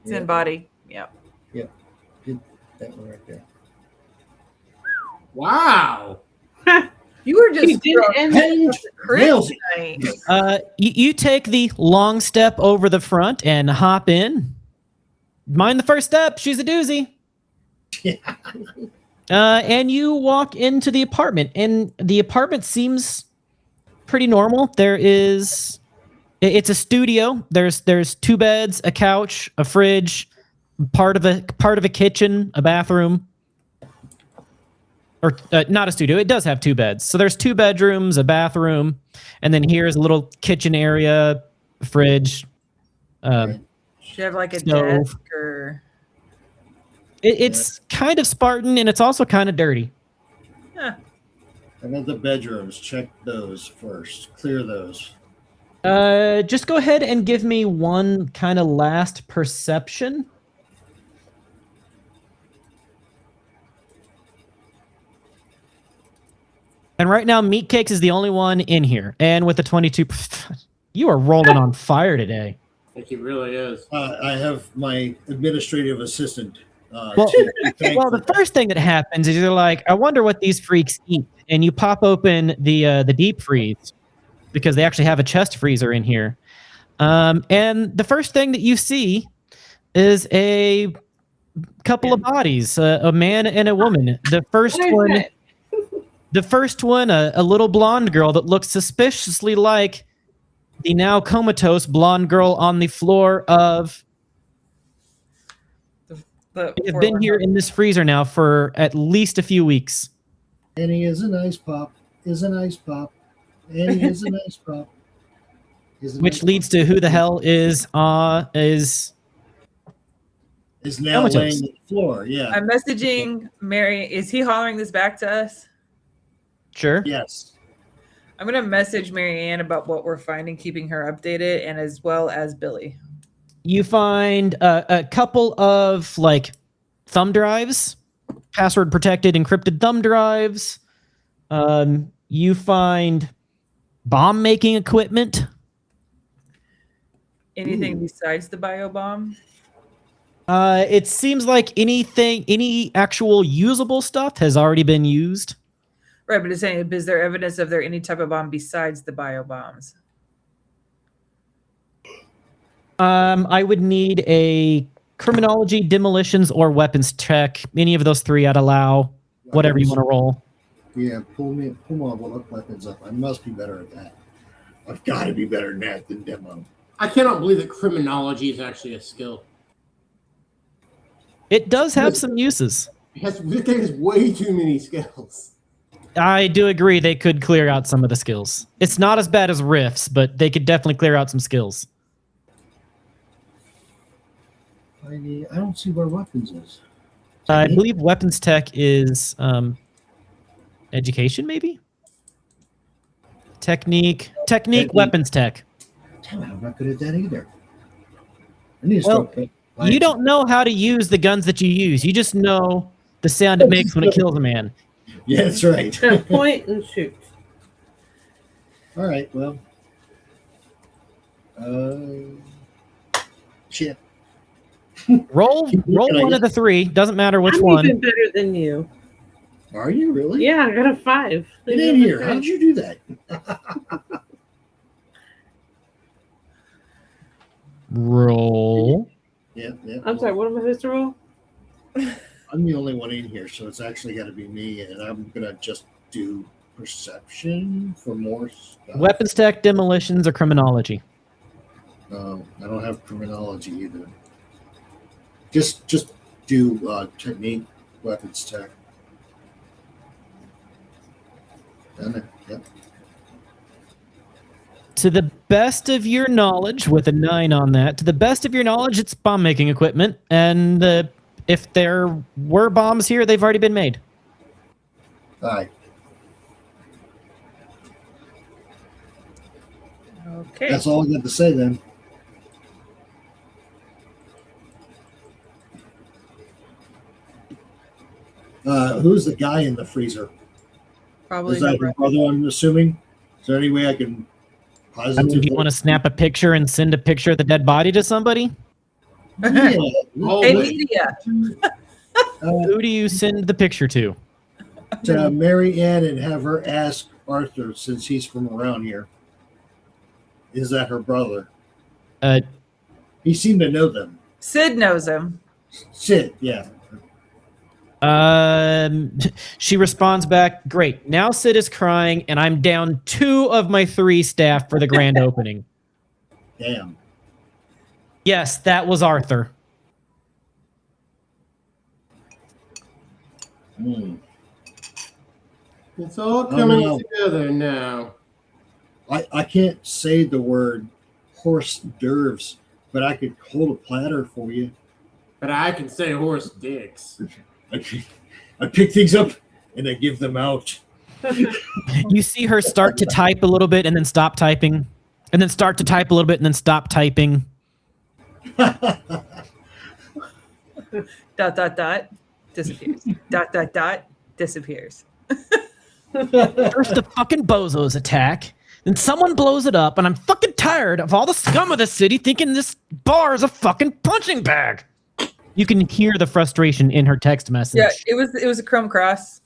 it's Yeah. in body. Yeah. That one right there. Wow. You were You just did end Hey, nails crazy it. tonight. You take the long step over the front and hop in. Mind the first step. She's a doozy. And you walk into the apartment, and the apartment seems pretty normal. It's a studio. There's 2 beds, a couch, a fridge, part of a kitchen, a bathroom. Or not a studio. It does have 2 beds. So there's 2 bedrooms, a bathroom, and then here's a little kitchen area, fridge. Do you have like a Stove. desk or? It's kind of Spartan, and it's also kind of dirty. I got the bedrooms. Check those first. Clear those. Just go ahead and give me one kind of last perception. And right now, Meatcakes is the only one in here. And with the 22, you are rolling on fire today. I think he really is. I have my administrative assistant. Well, to thank well, for the first thing that happens is you're like, I wonder what these freaks eat. And you pop open the deep freeze because they actually have a chest freezer in here. And the first thing that you see is a couple of bodies, a man and a woman. The first one, a little blonde girl that looks suspiciously like the now comatose blonde girl on the floor of. The We have been here in this freezer now for at least a few weeks. And he is an ice pop. Is an ice pop. And he is an ice pop. Which leads to who the hell is now comatose. laying on the floor. Yeah. I'm messaging Mary. Is he hollering this back to us? Sure. Yes. I'm gonna message Mary Ann about what we're finding, keeping her updated, and as well as Billy. You find a couple of like thumb drives, password protected encrypted thumb drives. You find bomb making equipment. Anything besides the bio bomb? It seems like any actual usable stuff has already been used. Right, but it's saying, is there evidence of there any type of bomb besides the bio bombs? I would need a criminology, demolitions, or weapons check. Any of those 3 I'd allow. Whatever you want to roll. Yeah, pull my weapons up. I must be better at that. I've got to be better than that than demo. I cannot believe that criminology is actually a skill. It does have some uses. This game has way too many skills. I do agree they could clear out some of the skills. It's not as bad as Rifts, but they could definitely clear out some skills. I don't see where weapons is. I believe weapons tech is education, maybe? Technique, weapons tech. Damn it, I'm not good at that either. I need to Well, start. You don't know how to use the guns that you use. You just know The sound it makes when it kills a man. Yeah, that's right. Point and shoot. All right, well. Shit. Roll one of the three. Doesn't matter which one. I'm even better than you. Are you really? Yeah, I got a 5. Get in here. How'd you do that? Roll. Yeah. I'm sorry, what am I supposed to roll? I'm the only one in here, so it's actually got to be me, and I'm going to just do perception for more stuff. Weapons tech, demolitions, or criminology. I don't have criminology either. Just do technique, weapons tech. Done it. Yep. To the best of your knowledge, with a 9 on that, to the best of your knowledge, it's bomb making equipment, and if there were bombs here, they've already been made. All right. Okay. That's all I got to say then. Who's the guy in the freezer? Probably. Is that your brother, I'm assuming? Is there any way I can I mean, positively... do you want to snap a picture and send a picture of the dead body to somebody? Yeah. Hey, media. Who do you send the picture to? To Mary Ann and have her ask Arthur, since he's from around here. Is that her brother? He seemed to know them. Sid knows him. Sid, yeah. She responds back, great. Now Sid is crying, and I'm down 2 of my 3 staff for the grand opening. Damn. Yes, that was Arthur. It's all coming together now. I can't say the word horse derves, but I could hold a platter for you. But I can say horse dicks. I pick things up and I give them out. You see her start to type a little bit and then stop typing, and then start to type a little bit and then stop typing. Dot, dot, dot. Disappears. Dot, dot, dot. Disappears. First the fucking bozos attack, then someone blows it up, and I'm fucking tired of all the scum of the city thinking this bar is a fucking punching bag. You can hear the frustration in her text message. Yeah, it was a crumb cross.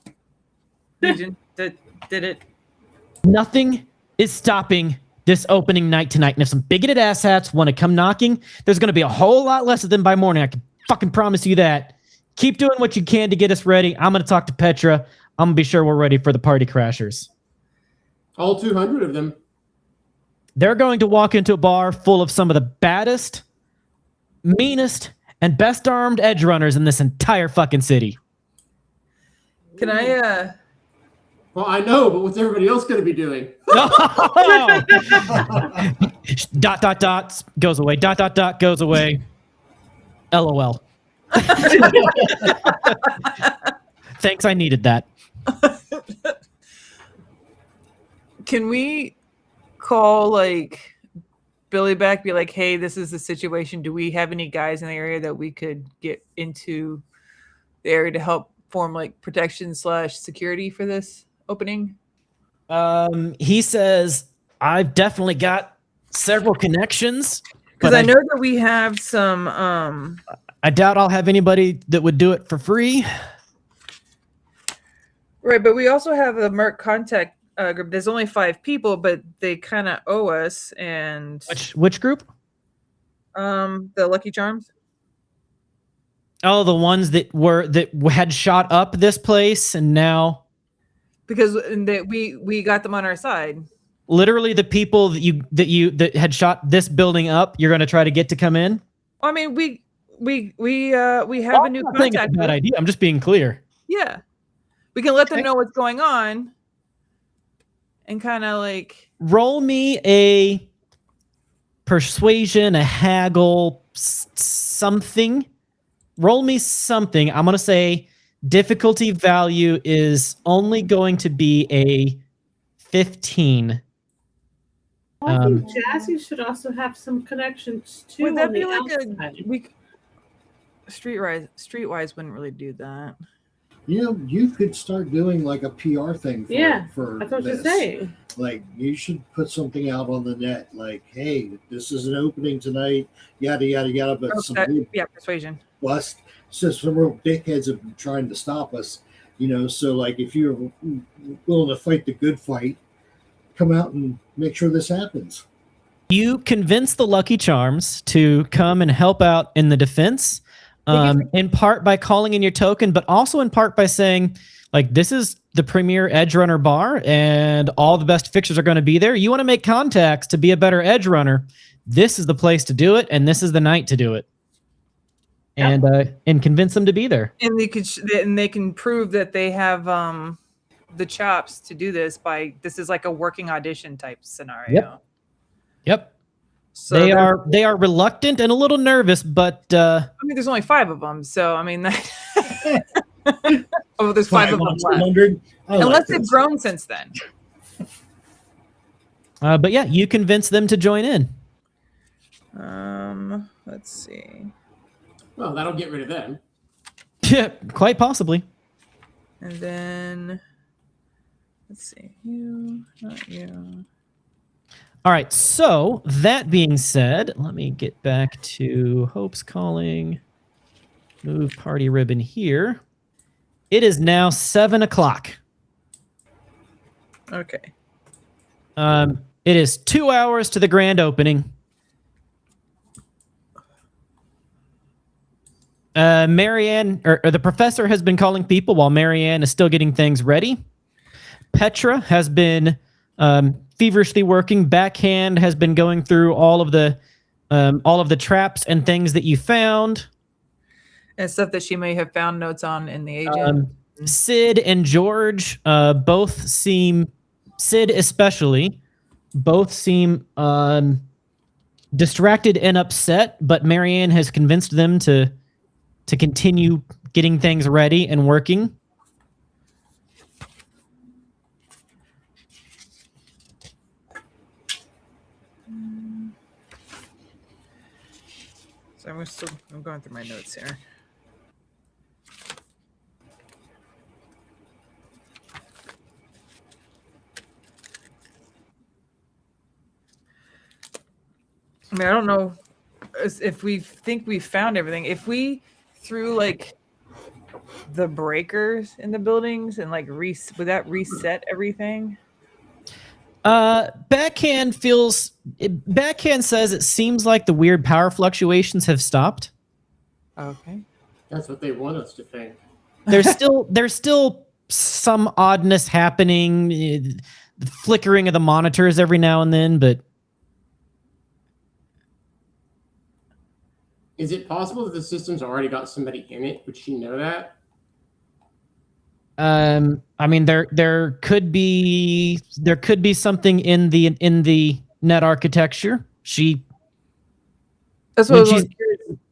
Legion did it. Nothing is stopping this opening night tonight, and if some bigoted asshats want to come knocking, there's going to be a whole lot less of them by morning. I can fucking promise you that. Keep doing what you can to get us ready. I'm going to talk to Petra. I'm going to be sure we're ready for the party crashers. All 200 of them. They're going to walk into a bar full of some of the baddest, meanest, and best armed edge runners in this entire fucking city. Can I Well, I know, but what's everybody else going to be doing? Dot, dot, dot, goes away. Dot, dot, dot, goes away. LOL. Thanks, I needed that. Can we call like Billy back, be like, hey, this is the situation. Do we have any guys in the area that we could get into the area to help form like protection / security for this opening? He says, I've definitely got several connections. Because I know that we have some I doubt I'll have anybody that would do it for free. right, but we also have a Merc contact group. There's only 5 people, but they kind of owe us. And Which group? the Lucky Charms. Oh, the ones that had shot up this place, and now Because we got them on our side. literally the people that had shot this building up, you're going to try to get to come in. I mean, we have a new I think it's a contact. bad idea. I'm just being clear. Yeah, we can let them know what's going on, and kind of like Roll me a persuasion, a haggle, something. Roll me something. I'm going to say difficulty value is only going to be a 15. I think Jazzy should also have some connections too. would that on be the like outside. Streetwise wouldn't really do that. You could start doing like a PR thing for that's what I was this. saying. Like, you should put something out on the net, like, hey, this is an opening tonight, yada, yada, yada. But persuasion. Bust. So some real dickheads have been trying to stop us, So, like, if you're willing to fight the good fight, come out and make sure this happens. You convince the Lucky Charms to come and help out in the defense, in part by calling in your token, but also in part by saying, like, this is the premier Edge Runner bar, and all the best fixers are going to be there. You want to make contacts to be a better Edge Runner. This is the place to do it, and this is the night to do it. And convince them to be there. And they can prove that they have the chops to do this this is like a working audition type scenario. Yep. So they are reluctant and a little nervous, but I mean, there's only 5 of them, so I mean, there's 5 of them left. Unless they've grown since then. But yeah, you convince them to join in. Let's see. Well, that'll get rid of them. Yeah, quite possibly. And then let's see, you, not you. All right, so that being said, let me get back to Hope's calling. Move party ribbon here. It is now 7 o'clock. Okay. It is 2 hours to the grand opening. Marianne, or the professor has been calling people while Marianne is still getting things ready. Petra has been feverishly working. Backhand has been going through all of the traps and things that you found. And stuff that she may have found notes on in the agent. Sid and George Sid especially, both seem distracted and upset, but Marianne has convinced them to continue getting things ready and working. So I'm going through my notes here. I mean, I don't know if we think we found everything. If we threw like the breakers in the buildings and like would that reset everything? Backhand says it seems like the weird power fluctuations have stopped. Okay. That's what they want us to think. There's still some oddness happening, the flickering of the monitors every now and then, but is it possible that the system's already got somebody in it? Would she know that? I mean, there could be something in the net architecture. That's what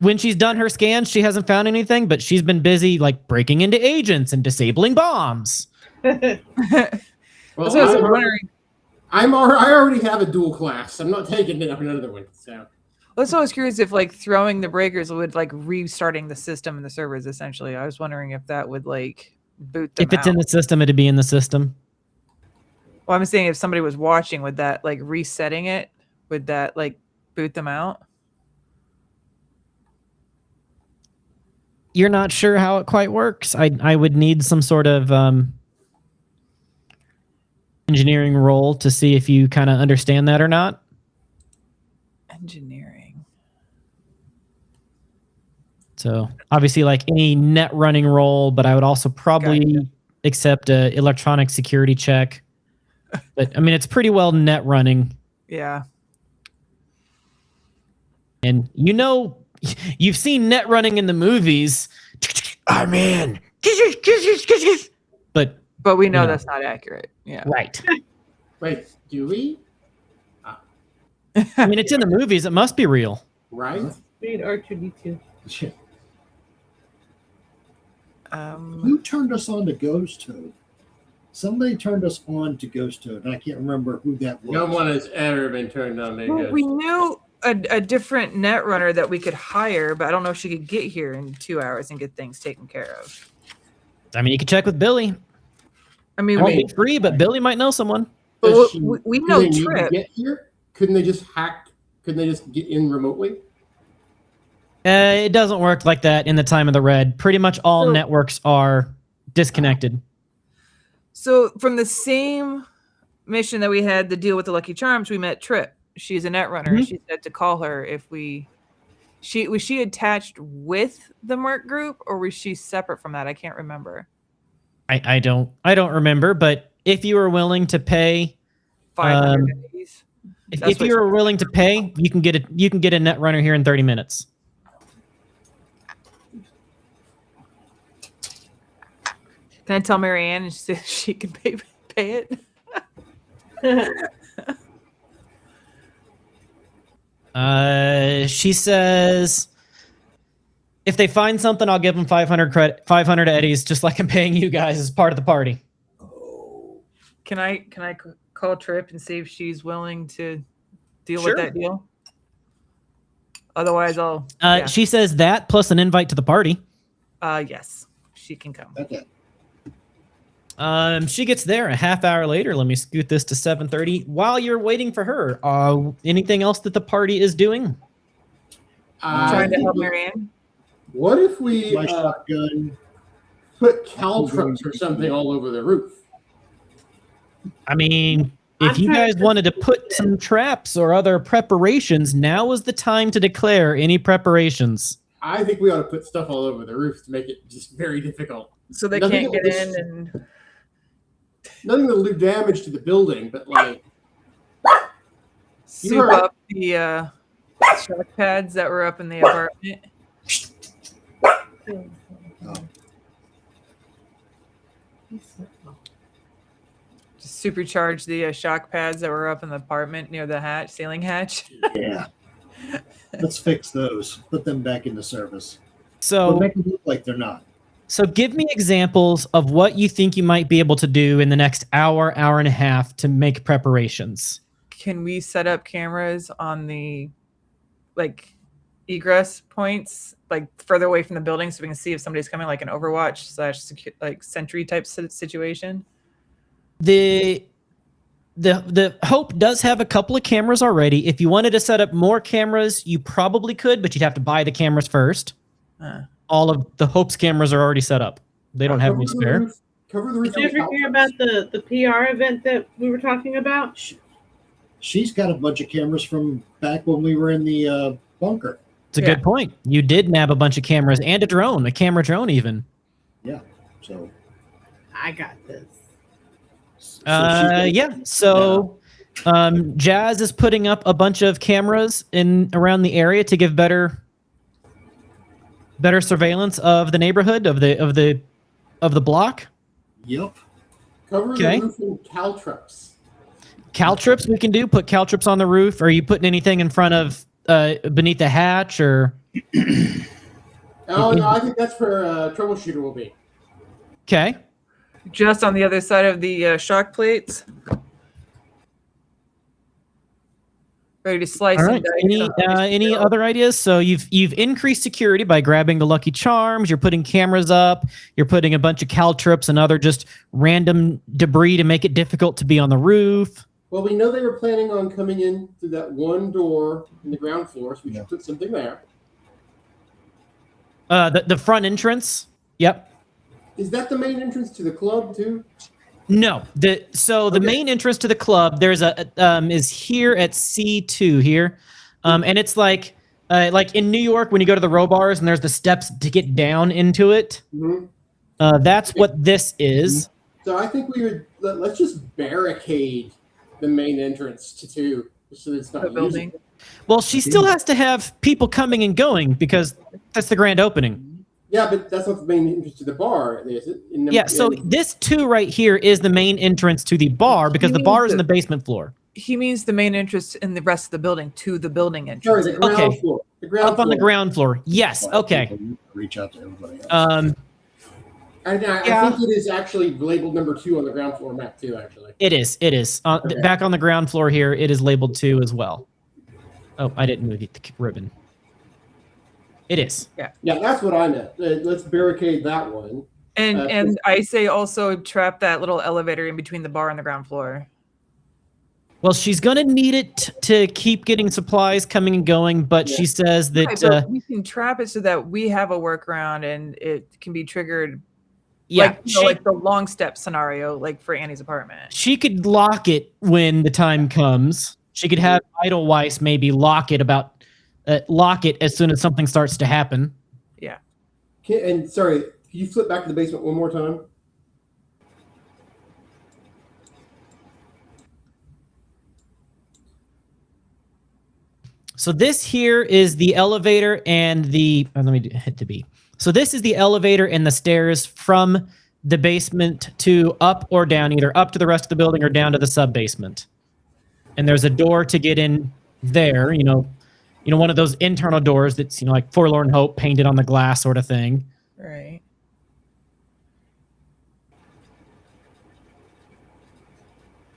when she's done her scans, she hasn't found anything, but she's been busy like breaking into agents and disabling bombs. Well, that's what I was wondering. I already have a dual class. I'm not taking it up another one. So. That's what I was curious if like throwing the breakers would like restarting the system and the servers. Essentially, I was wondering if that would like boot them If it's in the system, it'd be in the system. Well, I'm saying if somebody was watching, would that like resetting it? Would that like boot them out? You're not sure how it quite works. I would need some sort of engineering role to see if you kind of understand that or not. Engineering. So obviously like any net running role, but I would also probably accept a electronic security check. But I mean, it's pretty well net running. Yeah. And you've seen net running in the movies. I'm in. But we know that's not accurate. Yeah. Right. Wait, do we? I mean, it's in the movies. It must be real. Right? Read R2D2. Who turned us on to Ghost Toad? Somebody turned us on to Ghost Toad, and I can't remember who that was. No one has ever been turned on to Ghost Toad. We knew a different net runner that we could hire, but I don't know if she could get here in 2 hours and get things taken care of. I mean, you can check with Billy. I mean, It won't be free, but Billy might know someone. Does we do know they need to Trip. get here? Couldn't they just hack? Couldn't they just get in remotely? It doesn't work like that in the time of the red. Pretty much all So- networks are disconnected. So from the same mission that we had to deal with the Lucky Charms, we met Trip. She's a net runner. Mhm. She said to call her if we. Was she attached with the Merc group, or was she separate from that? I can't remember. I don't remember, but if you were willing to pay, 500 days. if you were willing to pay, you can get a net runner here in 30 minutes. Can I tell Marianne and she can pay it? She says, if they find something, I'll give them 500 eddies, just like I'm paying you guys as part of the party. Can I call Trip and see if she's willing to deal Sure. with that deal? Otherwise, I'll. She says that plus an invite to the party. Yes, she can come. Okay. She gets there a half hour later. Let me scoot this to 7:30. While you're waiting for her, anything else that the party is doing? Trying to help Marianne. What if we My shotgun. put caltrops or something all over the roof? I mean, if you guys wanted to put some traps or other preparations, now is the time to declare any preparations. I think we ought to put stuff all over the roof to make it just very difficult. So they Nothing can't get that in and. Nothing that'll do damage to the building, but like Soup heard- up the shock pads that were up in the apartment. Just supercharge the shock pads that were up in the apartment near the ceiling hatch. Yeah. Let's fix those. Put them back into service. But So, make them look like they're not. so give me examples of what you think you might be able to do in the next hour, hour and a half to make preparations. Can we set up cameras on the egress points, like further away from the building, so we can see if somebody's coming, like an Overwatch / sentry type situation? The Hope does have a couple of cameras already. If you wanted to set up more cameras, you probably could, but you'd have to buy the cameras first. All of the Hope's cameras are already set up. They don't have any spare. Cover the roof. Did you ever hear about the PR event that we were talking about? She's got a bunch of cameras from back when we were in the bunker. It's a good point. You did nab a bunch of cameras and a camera drone even. Yeah. So. I got this. So Jazz is putting up a bunch of cameras around the area to give better surveillance of the neighborhood of the block. Yep. Cover the roof in caltrops. Caltrips we can do. Put caltrips on the roof. Are you putting anything in front of beneath the hatch or? Oh no, I think that's where troubleshooter will be. Okay. Just on the other side of the shock plates. Ready to slice All and right. dice. Any other ideas? So you've increased security by grabbing the Lucky Charms. You're putting cameras up. You're putting a bunch of caltrips and other just random debris to make it difficult to be on the roof. Well, we know they were planning on coming in through that one door in the ground floor, so we should put something there. The front entrance. Yep. Is that the main entrance to the club too? No. The main entrance to the club is here at C2 here, and it's like in New York when you go to the row bars and there's the steps to get down into it. Mm-hmm. That's what this is. So I think we would let's just barricade the main entrance to 2 so that it's not The building. usable. Well, she still has to have people coming and going because that's the grand opening. Yeah, but that's not the main entrance to the bar, is it? So this 2 right here is the main entrance to the bar because the bar is in the basement floor. He means the main entrance in the rest of the building to the building entrance. Sorry, the ground floor. The ground Up on the floor. ground floor. Yes. Okay. Reach out to everybody else. I think it is actually labeled number 2 on the ground floor map too. Actually, It is. Okay. Back on the ground floor here, it is labeled 2 as well. Oh, I didn't move the ribbon. It is. yeah, that's what I meant. Let's barricade that one. And I say also trap that little elevator in between the bar and the ground floor. Well, she's going to need it to keep getting supplies coming and going, but she says that Right, but we can trap it so that we have a workaround and it can be triggered. Yeah, like the long step scenario, like for Annie's apartment. She could lock it when the time comes. She could have Edelweiss maybe lock it as soon as something starts to happen. Yeah. Sorry, can you flip back to the basement one more time? So this here is the elevator and the... let me hit the B. So this is the elevator and the stairs from the basement to up or down, either up to the rest of the building or down to the sub-basement. And there's a door to get in there, one of those internal doors that's, like Forlorn Hope painted on the glass sort of thing. Right.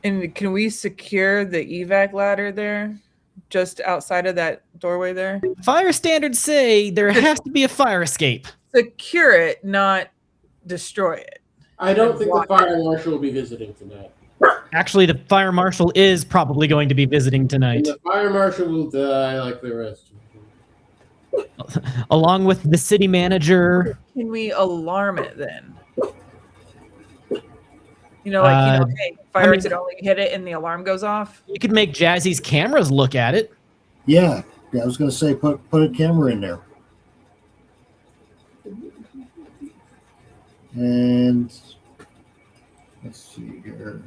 And can we secure the evac ladder there? Just outside of that doorway there? Fire standards say there has to be a fire escape. Secure it, not destroy it. I don't think the fire marshal will be visiting tonight. Actually, the fire marshal is probably going to be visiting tonight. And the fire marshal will die like the rest. Along with the city manager. Can we alarm it then? Hey, fire exit only, hit it and the alarm goes off. You could make Jazzy's cameras look at it. Yeah, I was going to say put a camera in there. And let's see here.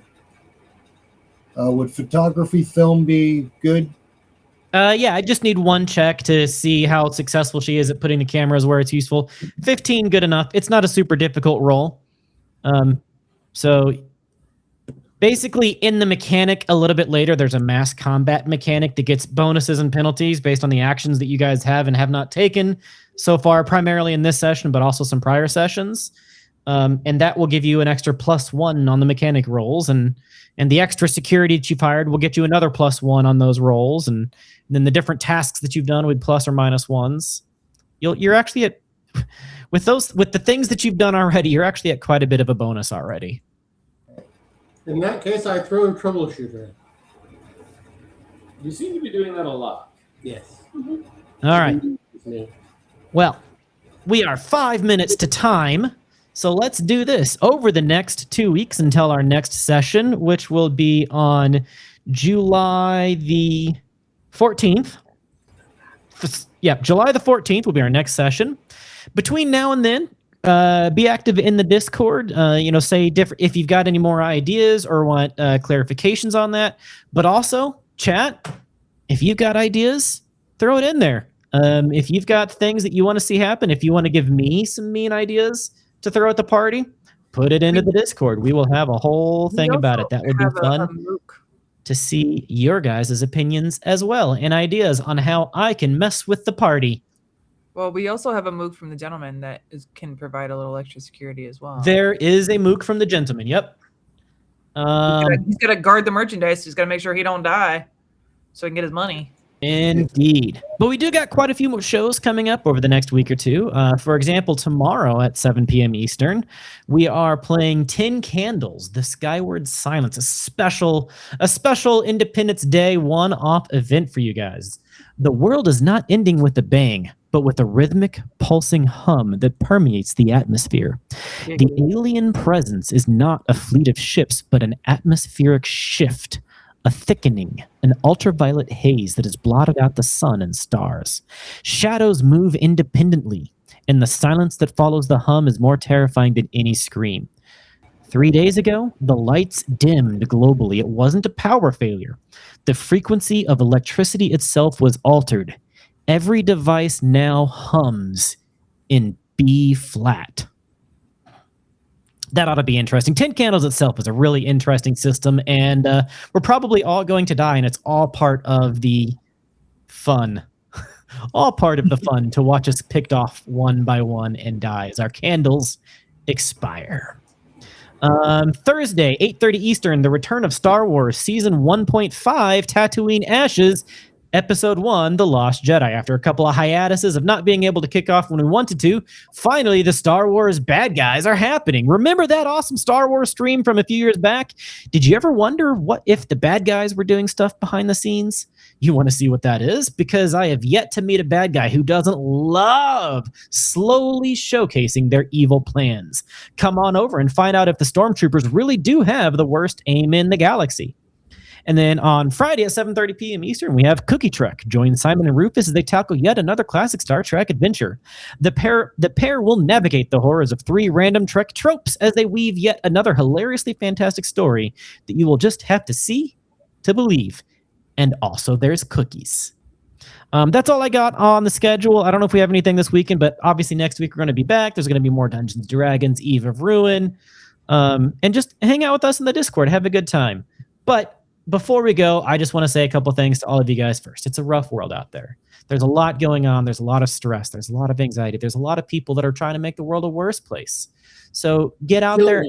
Would photography film be good? Yeah, I just need one check to see how successful she is at putting the cameras where it's useful. 15, good enough. It's not a super difficult roll. So basically in the mechanic a little bit later, there's a mass combat mechanic that gets bonuses and penalties based on the actions that you guys have and have not taken so far, primarily in this session, but also some prior sessions. And that will give you an extra +1 on the mechanic rolls, and the extra security that you've hired will get you another +1 on those rolls, and then the different tasks that you've done with plus or -1s. You're actually at with the things that you've done already, you're actually at quite a bit of a bonus already. In that case, I throw troubleshooter. You seem to be doing that a lot. Yes. All right. Well, we are 5 minutes to time. So let's do this over the next 2 weeks until our next session, which will be on July the 14th. Yeah, July the 14th will be our next session. Between now and then, be active in the Discord. Say different if you've got any more ideas or want clarifications on that. But also, chat, if you've got ideas, throw it in there. If you've got things that you want to see happen, if you want to give me some mean ideas to throw at the party, put it into the Discord. We will have a whole thing about it. That would be fun to see your guys' opinions as well and ideas on how I can mess with the party. Well, we also have a MOOC from the gentleman that can provide a little extra security as well. There is a MOOC from the gentleman. Yep. He's got to guard the merchandise. He's got to make sure he don't die so he can get his money. Indeed. But we do got quite a few more shows coming up over the next week or two. For example, tomorrow at 7 p.m. Eastern, we are playing 10 Candles, The Skyward Silence, a special Independence Day one-off event for you guys. The world is not ending with a bang, but with a rhythmic, pulsing hum that permeates the atmosphere. The alien presence is not a fleet of ships, but an atmospheric shift, a thickening, an ultraviolet haze that has blotted out the sun and stars. Shadows move independently, and the silence that follows the hum is more terrifying than any scream. 3 days ago, the lights dimmed globally. It wasn't a power failure. The frequency of electricity itself was altered. Every device now hums in B flat. That ought to be interesting. 10 Candles itself is a really interesting system, and we're probably all going to die, and it's all part of the fun. All part of the fun to watch us picked off one by one and die as our candles expire. Thursday, 8:30 Eastern, the return of Star Wars Season 1.5, Tatooine Ashes. Episode 1, The Lost Jedi. After a couple of hiatuses of not being able to kick off when we wanted to, finally the Star Wars bad guys are happening. Remember that awesome Star Wars stream from a few years back? Did you ever wonder what if the bad guys were doing stuff behind the scenes? You want to see what that is? Because I have yet to meet a bad guy who doesn't love slowly showcasing their evil plans. Come on over and find out if the Stormtroopers really do have the worst aim in the galaxy. And then on Friday at 7:30 p.m. Eastern, we have Cookie Trek. Join Simon and Rufus as they tackle yet another classic Star Trek adventure. The pair will navigate the horrors of 3 random Trek tropes as they weave yet another hilariously fantastic story that you will just have to see to believe. And also there's cookies. That's all I got on the schedule. I don't know if we have anything this weekend, but obviously next week we're going to be back. There's going to be more Dungeons & Dragons, Eve of Ruin. And just hang out with us in the Discord. Have a good time. But before we go, I just want to say a couple things to all of you guys first. It's a rough world out there. There's a lot going on. There's a lot of stress. There's a lot of anxiety. There's a lot of people that are trying to make the world a worse place. So get out there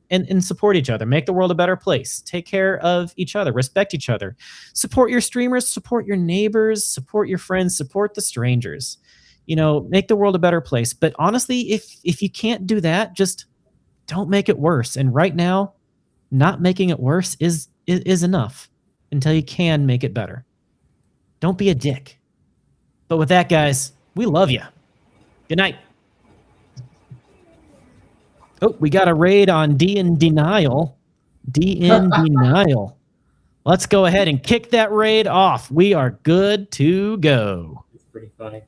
and support each other. Make the world a better place. Take care of each other. Respect each other. Support your streamers. Support your neighbors. Support your friends. Support the strangers. You know, make the world a better place. But honestly, if you can't do that, just don't make it worse. And right now, not making it worse is enough until you can make it better. Don't be a dick. But with that, guys, we love you. Good night. Oh, we got a raid on D in Denial. D in Denial. Let's go ahead and kick that raid off. We are good to go. It's pretty funny.